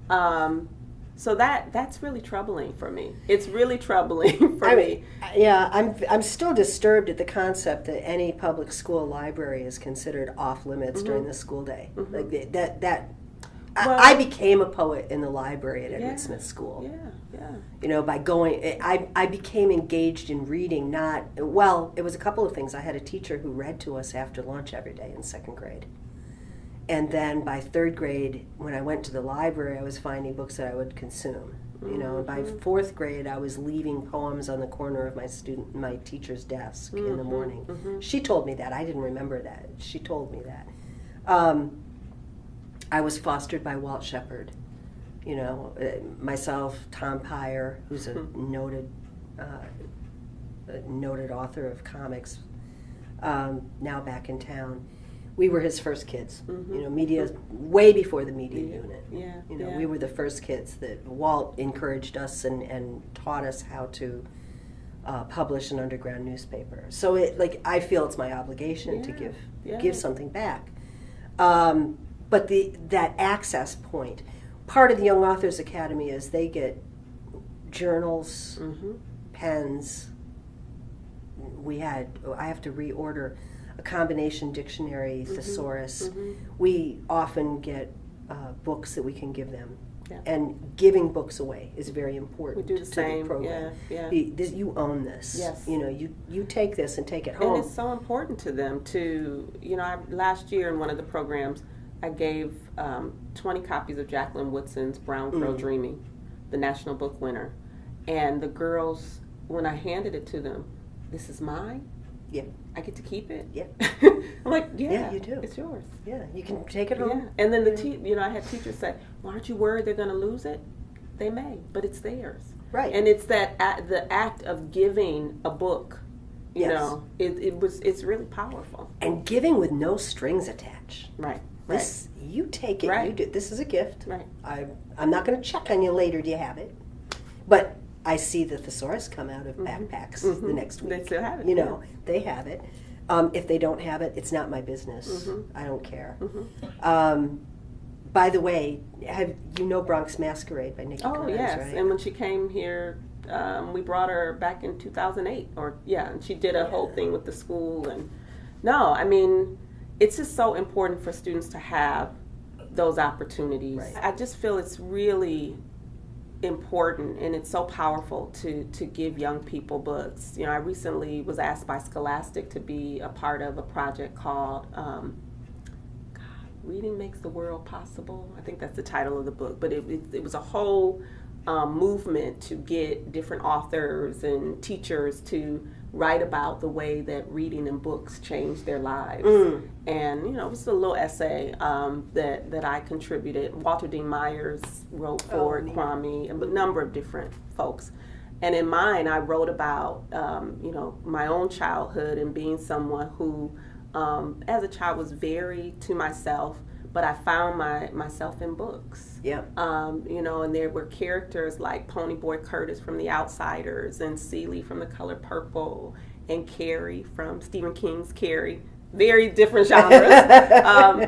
So that's really troubling for me. It's really troubling for me. Yeah, I'm still disturbed at the concept that any public school library is considered off limits during the school day. Mm-hmm. Like that. I became a poet in the library at Edward Smith School. Yeah. By going, I became engaged in reading. It was a couple of things. I had a teacher who read to us after lunch every day in second grade. And then by third grade, when I went to the library, I was finding books that I would consume. And by fourth grade, I was leaving poems on the corner of my teacher's desk in the morning. Mm-hmm. She told me that. I didn't remember that. She told me that. I was fostered by Walt Shepard. Myself, Tom Peyer, who's a noted author of comics, now back in town. We were his first kids. Media, way before the media unit. Yeah. We were the first kids that Walt encouraged us and taught us how to publish an underground newspaper. So I feel it's my obligation to give something back. But that access point, part of the Young Authors Academy is they get journals, pens. I have to reorder a combination dictionary, thesaurus. We often get books that we can give them. Yeah. And giving books away is very important to the program. You own this. Yes. You take this and take it home. And it's so important to them to, last year in one of the programs, I gave 20 copies of Jacqueline Woodson's Brown Girl Dreaming, the national book winner. And the girls, when I handed it to them, this is mine? Yeah. I get to keep it? Yeah. I'm like, yeah, you do. It's yours. Yeah, you can take it home. Yeah. And then I had teachers say, well, aren't you worried they're going to lose it? They may, but it's theirs. Right. And it's the act of giving a book. It's really powerful. And giving with no strings attached. Right. You take it. Right. You do. This is a gift. Right. I'm not going to check on you later. Do you have it? But I see the thesaurus come out of backpacks the next week. They still have it. They have it. If they don't have it, it's not my business. I don't care. By the way, Bronx Masquerade by Nikki Grimes, yes. right? And when she came here, we brought her back in 2008. And she did a whole thing with the school. And it's just so important for students to have those opportunities. Right. I just feel it's really important and it's so powerful to give young people books. I recently was asked by Scholastic to be a part of a project called Reading Makes the World Possible. I think that's the title of the book, but it was a whole movement to get different authors and teachers to write about the way that reading and books changed their lives. And it was a little essay that I contributed. Walter Dean Myers wrote for it, Kwame, and a number of different folks. And in mine, I wrote about, my own childhood and being someone who, as a child, was very to myself, but I found myself in books. Yeah. And there were characters like Ponyboy Curtis from The Outsiders, and Celie from The Color Purple, and Carrie from Stephen King's Carrie. Very different genres.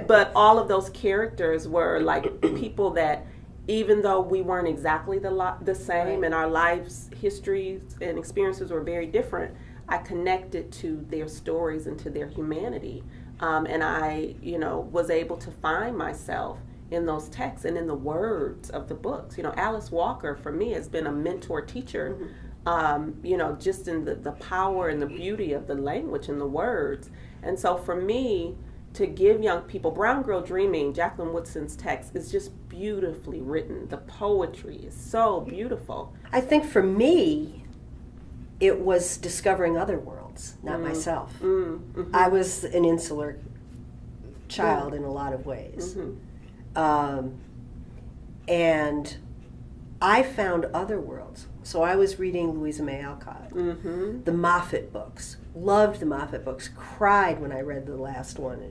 But all of those characters were like people that, even though we weren't exactly the same, and our lives, histories, and experiences were very different, I connected to their stories and to their humanity. And I, was able to find myself in those texts and in the words of the books. Alice Walker, for me, has been a mentor teacher, just in the power and the beauty of the language and the words. And so for me, to give young people, Brown Girl Dreaming, Jacqueline Woodson's text is just beautifully written. The poetry is so beautiful. I think for me, it was discovering other worlds, not myself. Mm-hmm. I was an insular child in a lot of ways. And I found other worlds. So I was reading Louisa May Alcott, the Moffat books, loved the Moffat books, cried when I read the last one,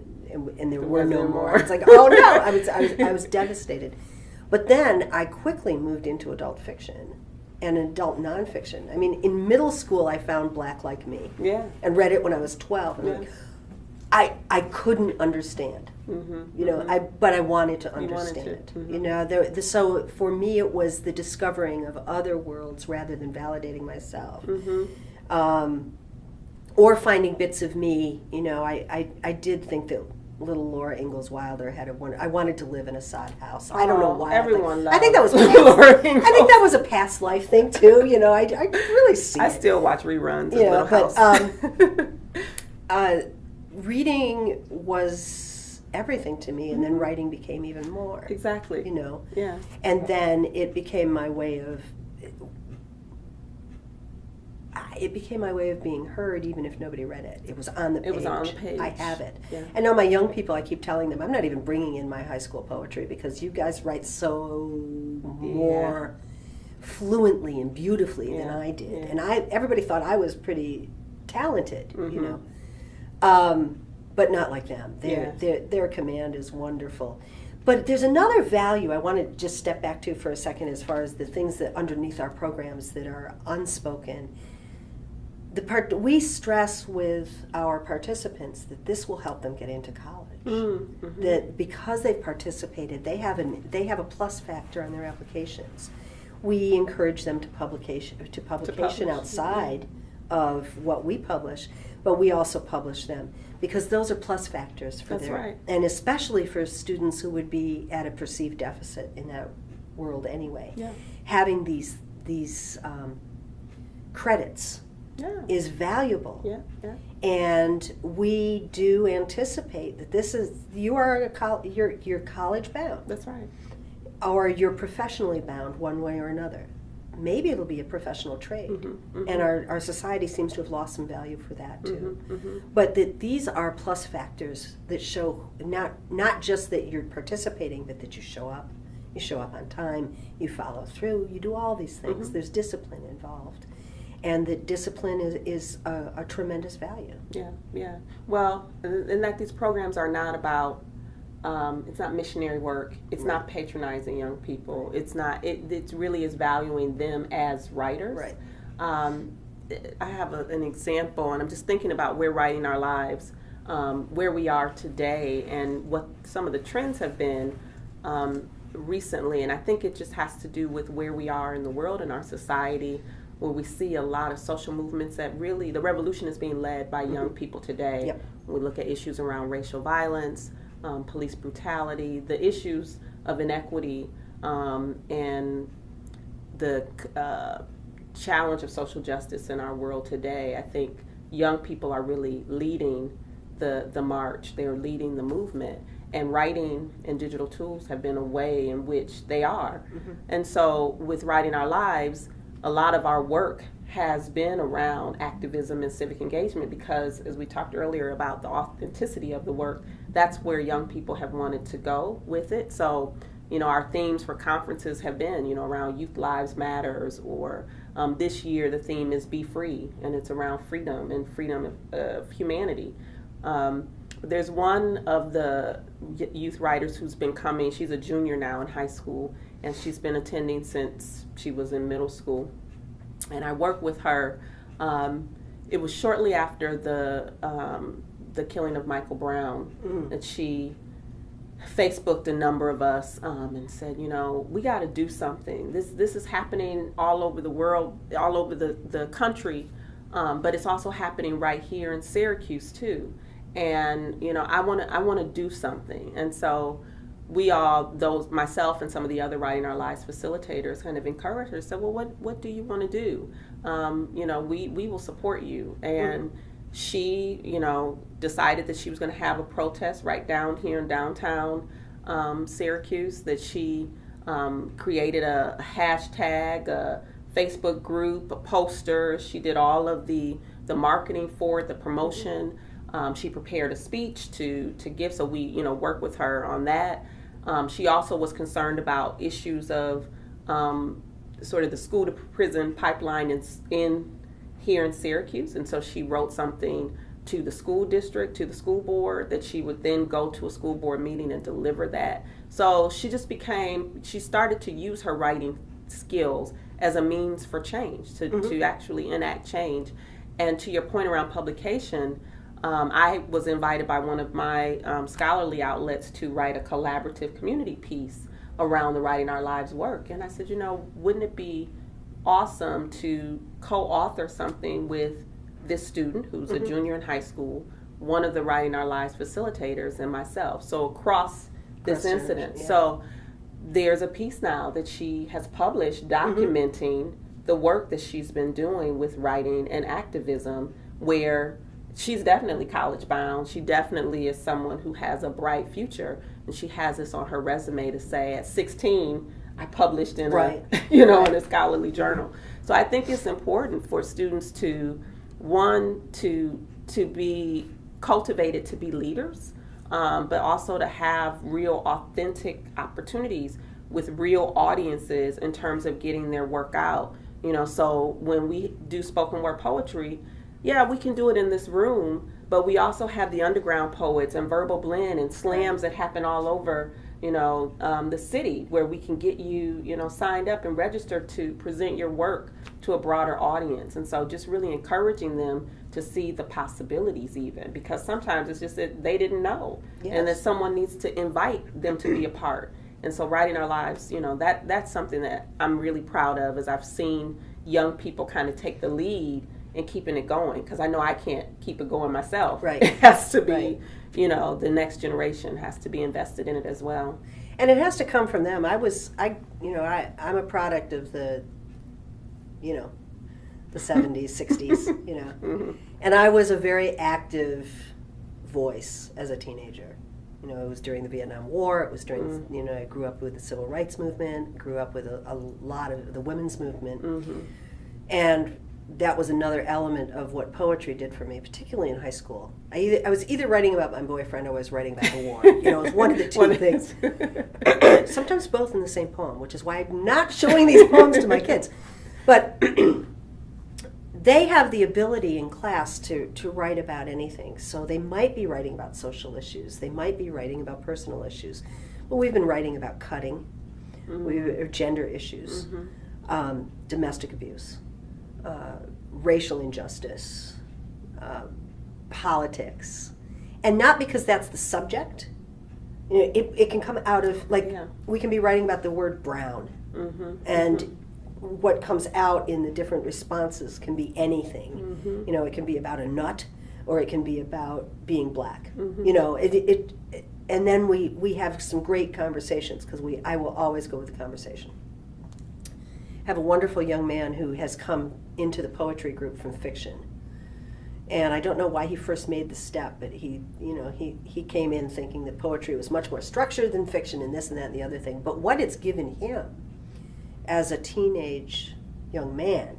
and there were no more. It's like, oh no, I was devastated. But then I quickly moved into adult fiction and adult nonfiction. I mean, in middle school, I found Black Like Me, and read it when I was 12. And I couldn't understand, but I wanted to understand it. So for me, it was the discovering of other worlds rather than validating myself, or finding bits of me. I did think that little Laura Ingalls Wilder had I wanted to live in a sod house. I don't know why. Everyone loves I think that was Laura Ingalls. I think that was a past life thing too. I really see it. I still watch reruns of Little House. Reading was everything to me, and then writing became even more. Exactly. Yeah. And then it became my way of being heard, even if nobody read it. It was on the page. It was on the page. I have it. Yeah. I know my young people, I keep telling them, I'm not even bringing in my high school poetry because you guys write so more fluently and beautifully than I did. And everybody thought I was pretty talented, but not like them. Their command is wonderful. But there's another value I want to just step back to for a second as far as the things that underneath our programs that are unspoken. We stress with our participants that this will help them get into college. That because they've participated, they have a plus factor on their applications. We encourage them to publication outside of what we publish, but we also publish them because those are plus factors for and especially for students who would be at a perceived deficit in that world anyway. Having these credits is valuable. And we do anticipate that you're college bound. That's right. Or you're professionally bound one way or another. Maybe it'll be a professional trade. And our society seems to have lost some value for that too. But that these are plus factors that show not just that you're participating, but that you show up. You show up on time, you follow through, you do all these things. There's discipline involved. And that discipline is a tremendous value. Yeah. Well, and that these programs are not about, it's not missionary work. It's not patronizing young people. It's not. It really is valuing them as writers. Right. I have an example, and I'm just thinking about We're Writing Our Lives, where we are today, and what some of the trends have been recently. And I think it just has to do with where we are in the world and our society, where we see a lot of social movements that really, the revolution is being led by young people today. When we look at issues around racial violence, police brutality, the issues of inequity, and the challenge of social justice in our world today. I think young people are really leading the march. They're leading the movement. And writing and digital tools have been a way in which they are. And so with Writing Our Lives, a lot of our work has been around activism and civic engagement because, as we talked earlier about the authenticity of the work, that's where young people have wanted to go with it. So, our themes for conferences have been, around Youth Lives Matters or This year, the theme is Be Free, and it's around freedom and freedom of humanity. There's one of the youth writers who's been coming. She's a junior now in high school, and she's been attending since she was in middle school. And I work with her. It was shortly after the killing of Michael Brown that she Facebooked a number of us and said, we got to do something. This is happening all over the world, all over the country, but it's also happening right here in Syracuse too. And I want to do something. And so we all, myself and some of the other Writing Our Lives facilitators, kind of encouraged her. Said, well, what do you want to do? We will support you. And she, decided that she was going to have a protest right down here in downtown Syracuse, that she created a hashtag, a Facebook group, a poster. She did all of the marketing for it, the promotion. She prepared a speech to give, so we, work with her on that. She also was concerned about issues of sort of the school to prison pipeline in here in Syracuse, and so she wrote something to the school district, to the school board, that she would then go to a school board meeting and deliver that. So she started to use her writing skills as a means for change, to actually enact change. And to your point around publication, I was invited by one of my scholarly outlets to write a collaborative community piece around the Writing Our Lives work. And I said, wouldn't it be awesome to co-author something with this student who's a junior in high school, one of the Writing Our Lives facilitators, and myself. So across this incident. Yeah. So there's a piece now that she has published documenting the work that she's been doing with writing and activism, where she's definitely college bound. She definitely is someone who has a bright future, and she has this on her resume to say, at 16, I published in in a scholarly journal. So I think it's important for students to be cultivated to be leaders, but also to have real authentic opportunities with real audiences in terms of getting their work out. So when we do spoken word poetry, we can do it in this room, but we also have the underground poets and verbal blend and slams that happen all over the city, where we can get you, signed up and registered to present your work to a broader audience. And so just really encouraging them to see the possibilities, even because sometimes it's just that they didn't know, and that someone needs to invite them to be a part. And so Writing Our Lives, that's something that I'm really proud of, as I've seen young people kind of take the lead in keeping it going, because I know I can't keep it going myself. Right. It has to be, the next generation has to be invested in it as well. And it has to come from them. I'm a product of the 70s, 60s, and I was a very active voice as a teenager. It was during the Vietnam War. It was during, I grew up with the civil rights movement, grew up with a lot of the women's movement. And that was another element of what poetry did for me, particularly in high school. I was either writing about my boyfriend or I was writing about the war. It was one of the two things. Sometimes both in the same poem, which is why I'm not showing these poems to my kids. But they have the ability in class to write about anything. So they might be writing about social issues. They might be writing about personal issues. Well, we've been writing about cutting, or gender issues, domestic abuse, racial injustice, politics. And not because that's the subject. It can come out of, we can be writing about the word brown. And what comes out in the different responses can be anything. It can be about a nut, or it can be about being black. And then we have some great conversations, because I will always go with the conversation. I have a wonderful young man who has come into the poetry group from fiction. And I don't know why he first made the step, but he came in thinking that poetry was much more structured than fiction, and this and that and the other thing. But what it's given him as a teenage young man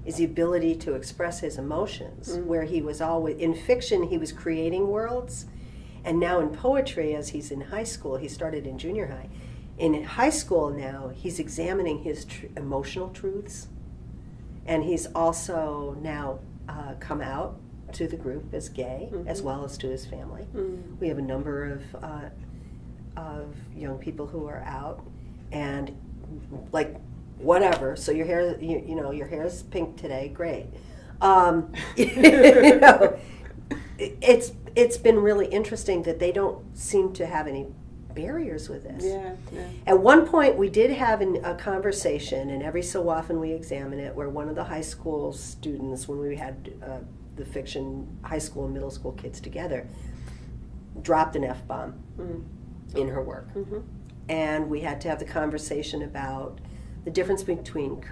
is the ability to express his emotions, where he was always, in fiction, he was creating worlds. And now in poetry, as he's in high school, he started in junior high. In high school now, he's examining his emotional truths. And he's also now come out to the group as gay, as well as to his family. We have a number of young people who are out, and like whatever. So your hair, you know, your hair is pink today. Great. You know, it's been really interesting that they don't seem to have any barriers with this. Yeah, yeah. At one point, we did have a conversation, and every so often we examine it, where one of the high school students, when we had the fiction high school and middle school kids together, dropped an F-bomb in her work. And we had to have the conversation about the difference between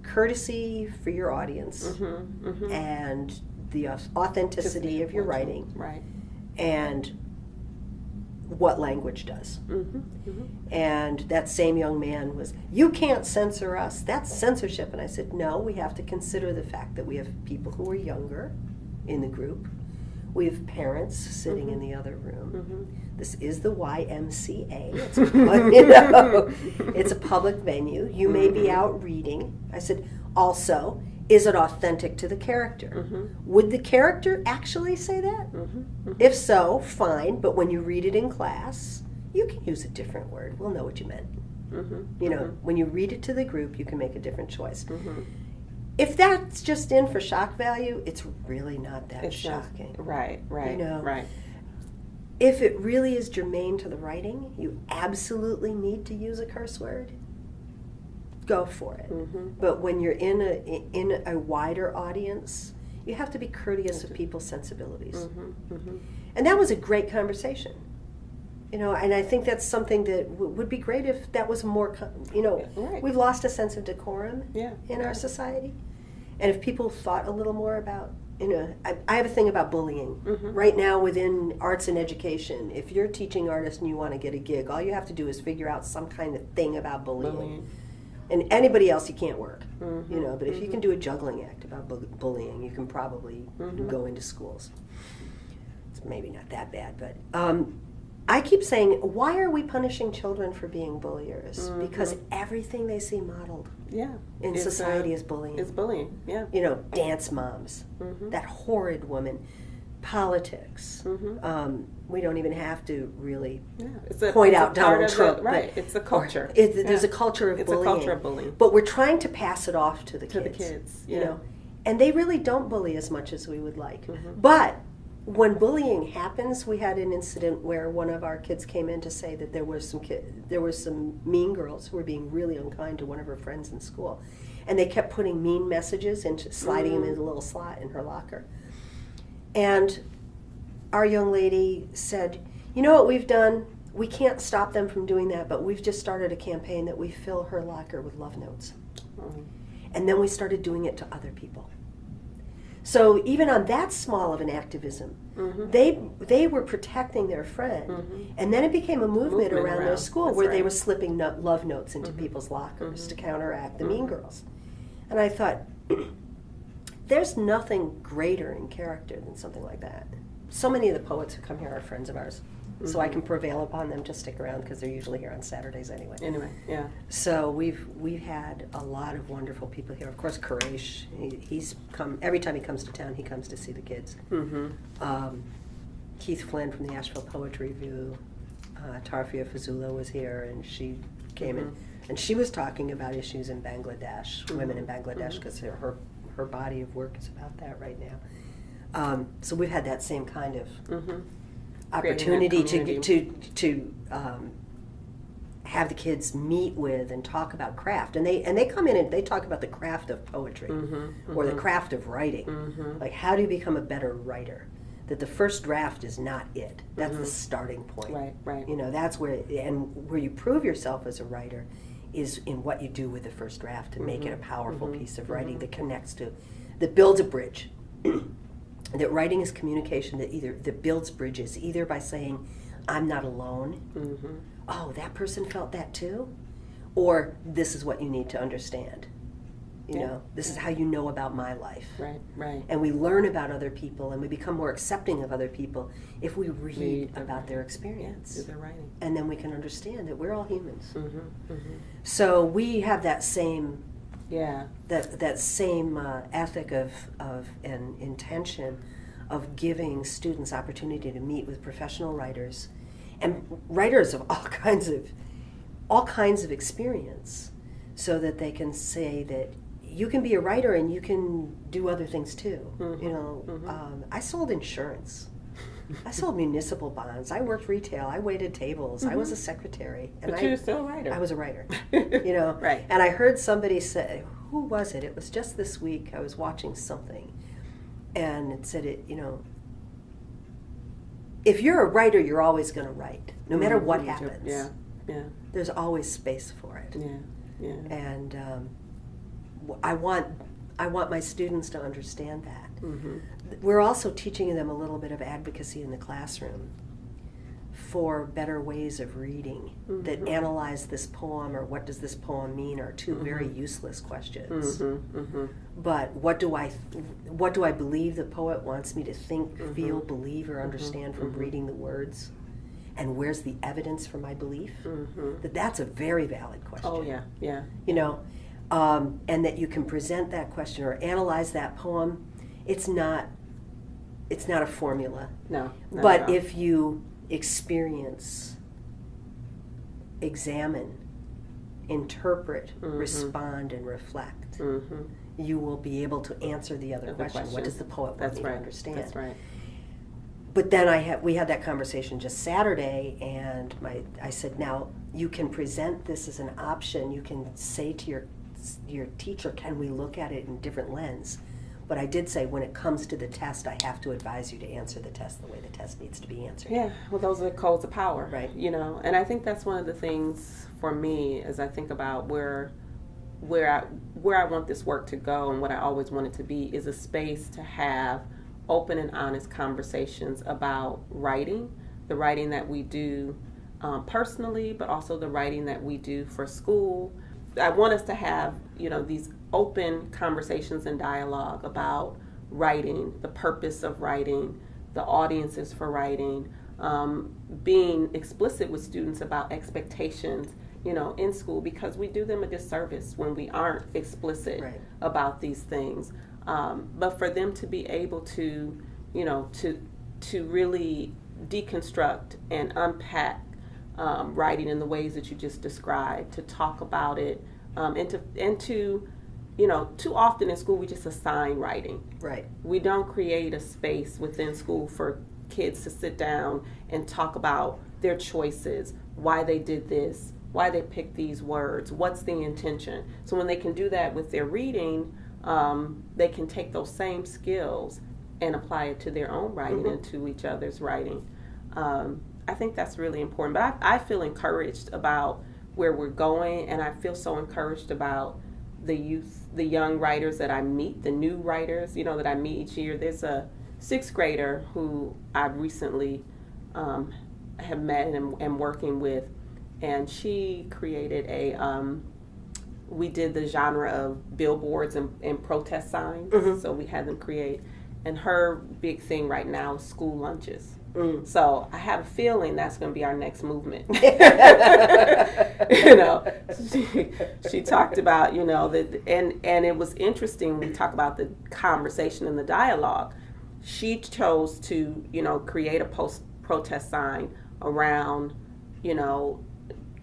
courtesy for your audience and the authenticity of your writing, right, and what language does. And that same young man was, you can't censor us, that's censorship. And I said, no, we have to consider the fact that we have people who are younger in the group. We have parents sitting in the other room. This is the YMCA. It's a, you know, it's a public venue. You may be out reading. I said, also, is it authentic to the character? Would the character actually say that? If so, fine, but when you read it in class, you can use a different word. We'll know what you meant. You know, when you read it to the group, you can make a different choice. If that's just in for shock value, it's really not that shocking. Right, You know, right. if it really is germane to the writing, you absolutely need to use a curse word, go for it. But when you're in a wider audience, you have to be courteous of people's sensibilities. And that was a great conversation. You know, and I think that's something that would be great if that was more, you know, we've lost a sense of decorum in our society. And if people thought a little more about, you know, I have a thing about bullying. Right now within arts and education, if you're a teaching artist and you want to get a gig, all you have to do is figure out some kind of thing about bullying. And anybody else you can't work, you know, but if you can do a juggling act about bullying, you can probably go into schools. It's maybe not that bad, but I keep saying, why are we punishing children for being bulliers? Because everything they see modeled in society is bullying. It's bullying, yeah. You know, dance moms, that horrid woman, politics. We don't even have to really point out Donald Trump. Right, it's a culture. There's a culture of bullying. It's a culture of bullying. But we're trying to pass it off to the kids. To the kids, you know, and they really don't bully as much as we would like. But when bullying happens, we had an incident where one of our kids came in to say that there were some mean girls who were being really unkind to one of her friends in school, and they kept putting mean messages into sliding them into a little slot in her locker. And our young lady said, you know what we've done? We can't stop them from doing that, but we've just started a campaign that we fill her locker with love notes. And then we started doing it to other people. So even on that small of an activism, they were protecting their friend. And then it became a movement around their school where they were slipping love notes into people's lockers to counteract the mean girls. And I thought, there's nothing greater in character than something like that. So many of the poets who come here are friends of ours. So I can prevail upon them to stick around because they're usually here on Saturdays anyway. Yeah. So we've had a lot of wonderful people here. Of course, Koresh, he's come every time he comes to town. He comes to see the kids. Keith Flynn from the Asheville Poetry Review, Tarfia Fazula was here, and she came in, and she was talking about issues in Bangladesh, women in Bangladesh, because her body of work is about that right now. So we've had that same kind of opportunity to have the kids meet with and talk about craft, and they come in and they talk about the craft of poetry or the craft of writing. Like, how do you become a better writer? That the first draft is not it. That's the starting point. Right. You know, that's where you prove yourself as a writer is in what you do with the first draft to make it a powerful piece of writing that connects to, that builds a bridge. That writing is communication that builds bridges, either by saying, I'm not alone. Oh, that person felt that too? Or this is what you need to understand. You know, this is how you know about my life. Right. And we learn about other people and we become more accepting of other people if we read about their experience. Through their writing. And then we can understand that we're all humans. So we have that same Yeah. That same ethic of and intention of giving students opportunity to meet with professional writers and writers of all kinds of experience, so that they can say that you can be a writer and you can do other things too. You know, I sold insurance. I sold municipal bonds. I worked retail. I waited tables. I was a secretary. And But you were still a writer. I was a writer. You know, Right. And I heard somebody say, who was it? It was just this week. I was watching something, and it said, you know, if you're a writer, you're always going to write, no matter what happens. Yeah, yeah. There's always space for it. Yeah, yeah. And I want my students to understand that. We're also teaching them a little bit of advocacy in the classroom for better ways of reading that analyze this poem, or what does this poem mean, are two very useless questions. But what do I believe the poet wants me to think, feel, believe, or understand from reading the words? And where's the evidence for my belief? That's a very valid question. Oh yeah, yeah. You know, and that you can present that question or analyze that poem. It's not a formula. No. But if you experience, examine, interpret, respond, and reflect, you will be able to answer the other question. What does the poet want me to understand? That's right. But then we had that conversation just Saturday, and I said, now you can present this as an option. You can say to your teacher, can we look at it in different lens? But I did say, when it comes to the test, I have to advise you to answer the test the way the test needs to be answered. Yeah, well, those are the codes of power, right? You know, and I think that's one of the things for me as I think about where I want this work to go, and what I always want it to be is a space to have open and honest conversations about writing, the writing that we do personally, but also the writing that we do for school. I want us to have, you know, these open conversations and dialogue about writing, the purpose of writing, the audiences for writing, being explicit with students about expectations, you know, in school, because we do them a disservice when we aren't explicit about these things. But for them to be able to, you know, to really deconstruct and unpack writing in the ways that you just described, to talk about it, and to, you know, too often in school we just assign writing. Right. We don't create a space within school for kids to sit down and talk about their choices, why they did this, why they picked these words, what's the intention. So when they can do that with their reading, they can take those same skills and apply it to their own writing and to each other's writing. I think that's really important. But I feel encouraged about where we're going, and I feel so encouraged about the youth, the young writers that I meet, the new writers, you know, that I meet each year. There's a 6th grader who I recently have met and am working with, and she created we did the genre of billboards and protest signs, so we had them create, and her big thing right now is school lunches. So I have a feeling that's going to be our next movement. You know, she talked about, you know, that, and it was interesting when we talk about the conversation and the dialogue. She chose to, you know, create a protest sign around, you know,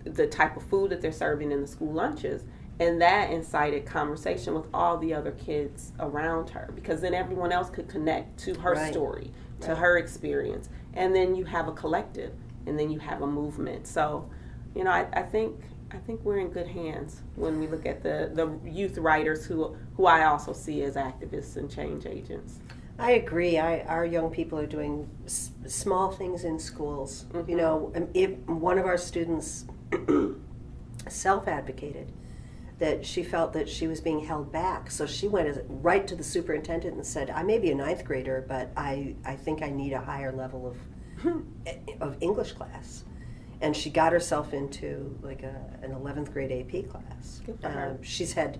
the type of food that they're serving in the school lunches. And that incited conversation with all the other kids around her, because then everyone else could connect to her story, to her experience. And then you have a collective, and then you have a movement. So, you know, I think we're in good hands when we look at the youth writers who I also see as activists and change agents. I agree. Our young people are doing small things in schools. You know, if one of our students self-advocated that she felt that she was being held back. So she went right to the superintendent and said, I may be a 9th grader, but I think I need a higher level of English class. And she got herself into like an 11th grade AP class. Good for her. She's had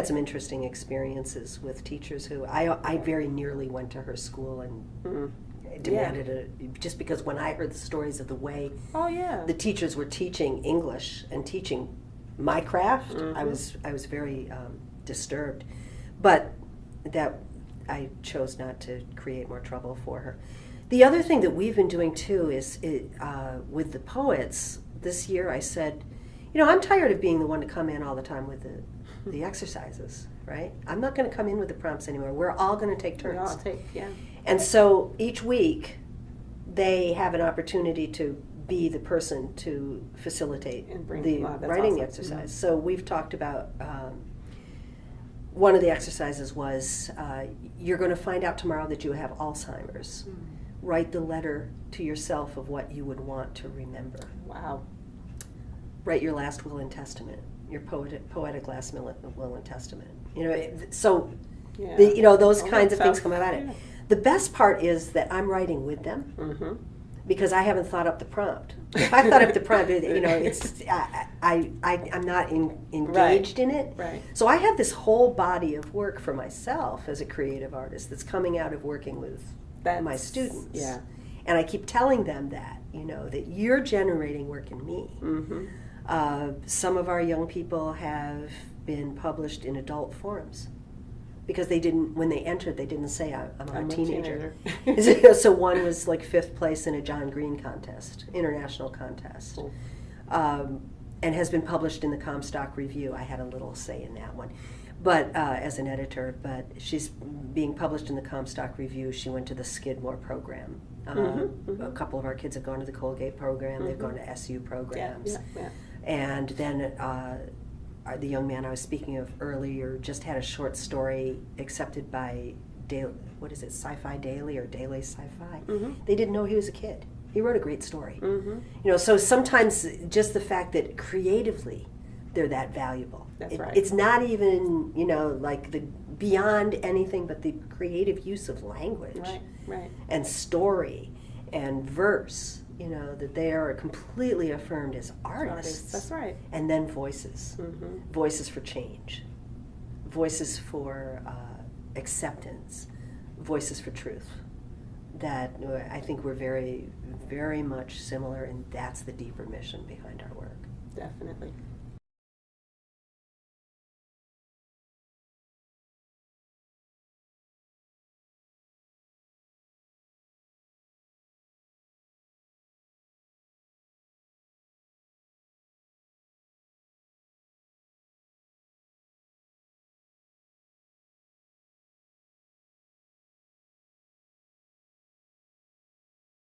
some interesting experiences with teachers who, I very nearly went to her school and demanded just because when I heard the stories of the way the teachers were teaching English and teaching my craft, I was very disturbed. But that I chose not to create more trouble for her. The other thing that we've been doing too is with the poets. This year I said, I'm tired of being the one to come in all the time with the exercises, right? I'm not going to come in with the prompts anymore. We're all going to take turns. And so each week they have an opportunity to be the person to facilitate the writing exercise. So we've talked about one of the exercises was you're going to find out tomorrow that you have Alzheimer's. Write the letter to yourself of what you would want to remember. Wow. Write your last will and testament, your poetic last will and testament. So those kinds of things come about it. The best part is that I'm writing with them because I haven't thought up the prompt. If I thought up the prompt, it's I'm not engaged in it. Right. So I have this whole body of work for myself as a creative artist that's coming out of working with my students. Yeah. And I keep telling them that, that you're generating work in me. Some of our young people have been published in adult forums because when they entered, they didn't say, I'm a teenager. So one was like 5th place in a John Green contest, international contest, and has been published in the Comstock Review. I had a little say in that one. But as an editor, but she's being published in the Comstock Review. She went to the Skidmore program. A couple of our kids have gone to the Colgate program. They've gone to SU programs. And then the young man I was speaking of earlier just had a short story accepted by Sci-Fi Daily or Daily Sci-Fi. They didn't know he was a kid. He wrote a great story. So sometimes just the fact that creatively they're that valuable. That's right. It's not even, like the beyond anything but the creative use of language and story and verse, that they are completely affirmed as artists. That's right. And then voices. Voices for change. Voices for acceptance. Voices for truth. That I think we're very, very much similar, and that's the deeper mission behind our work. Definitely.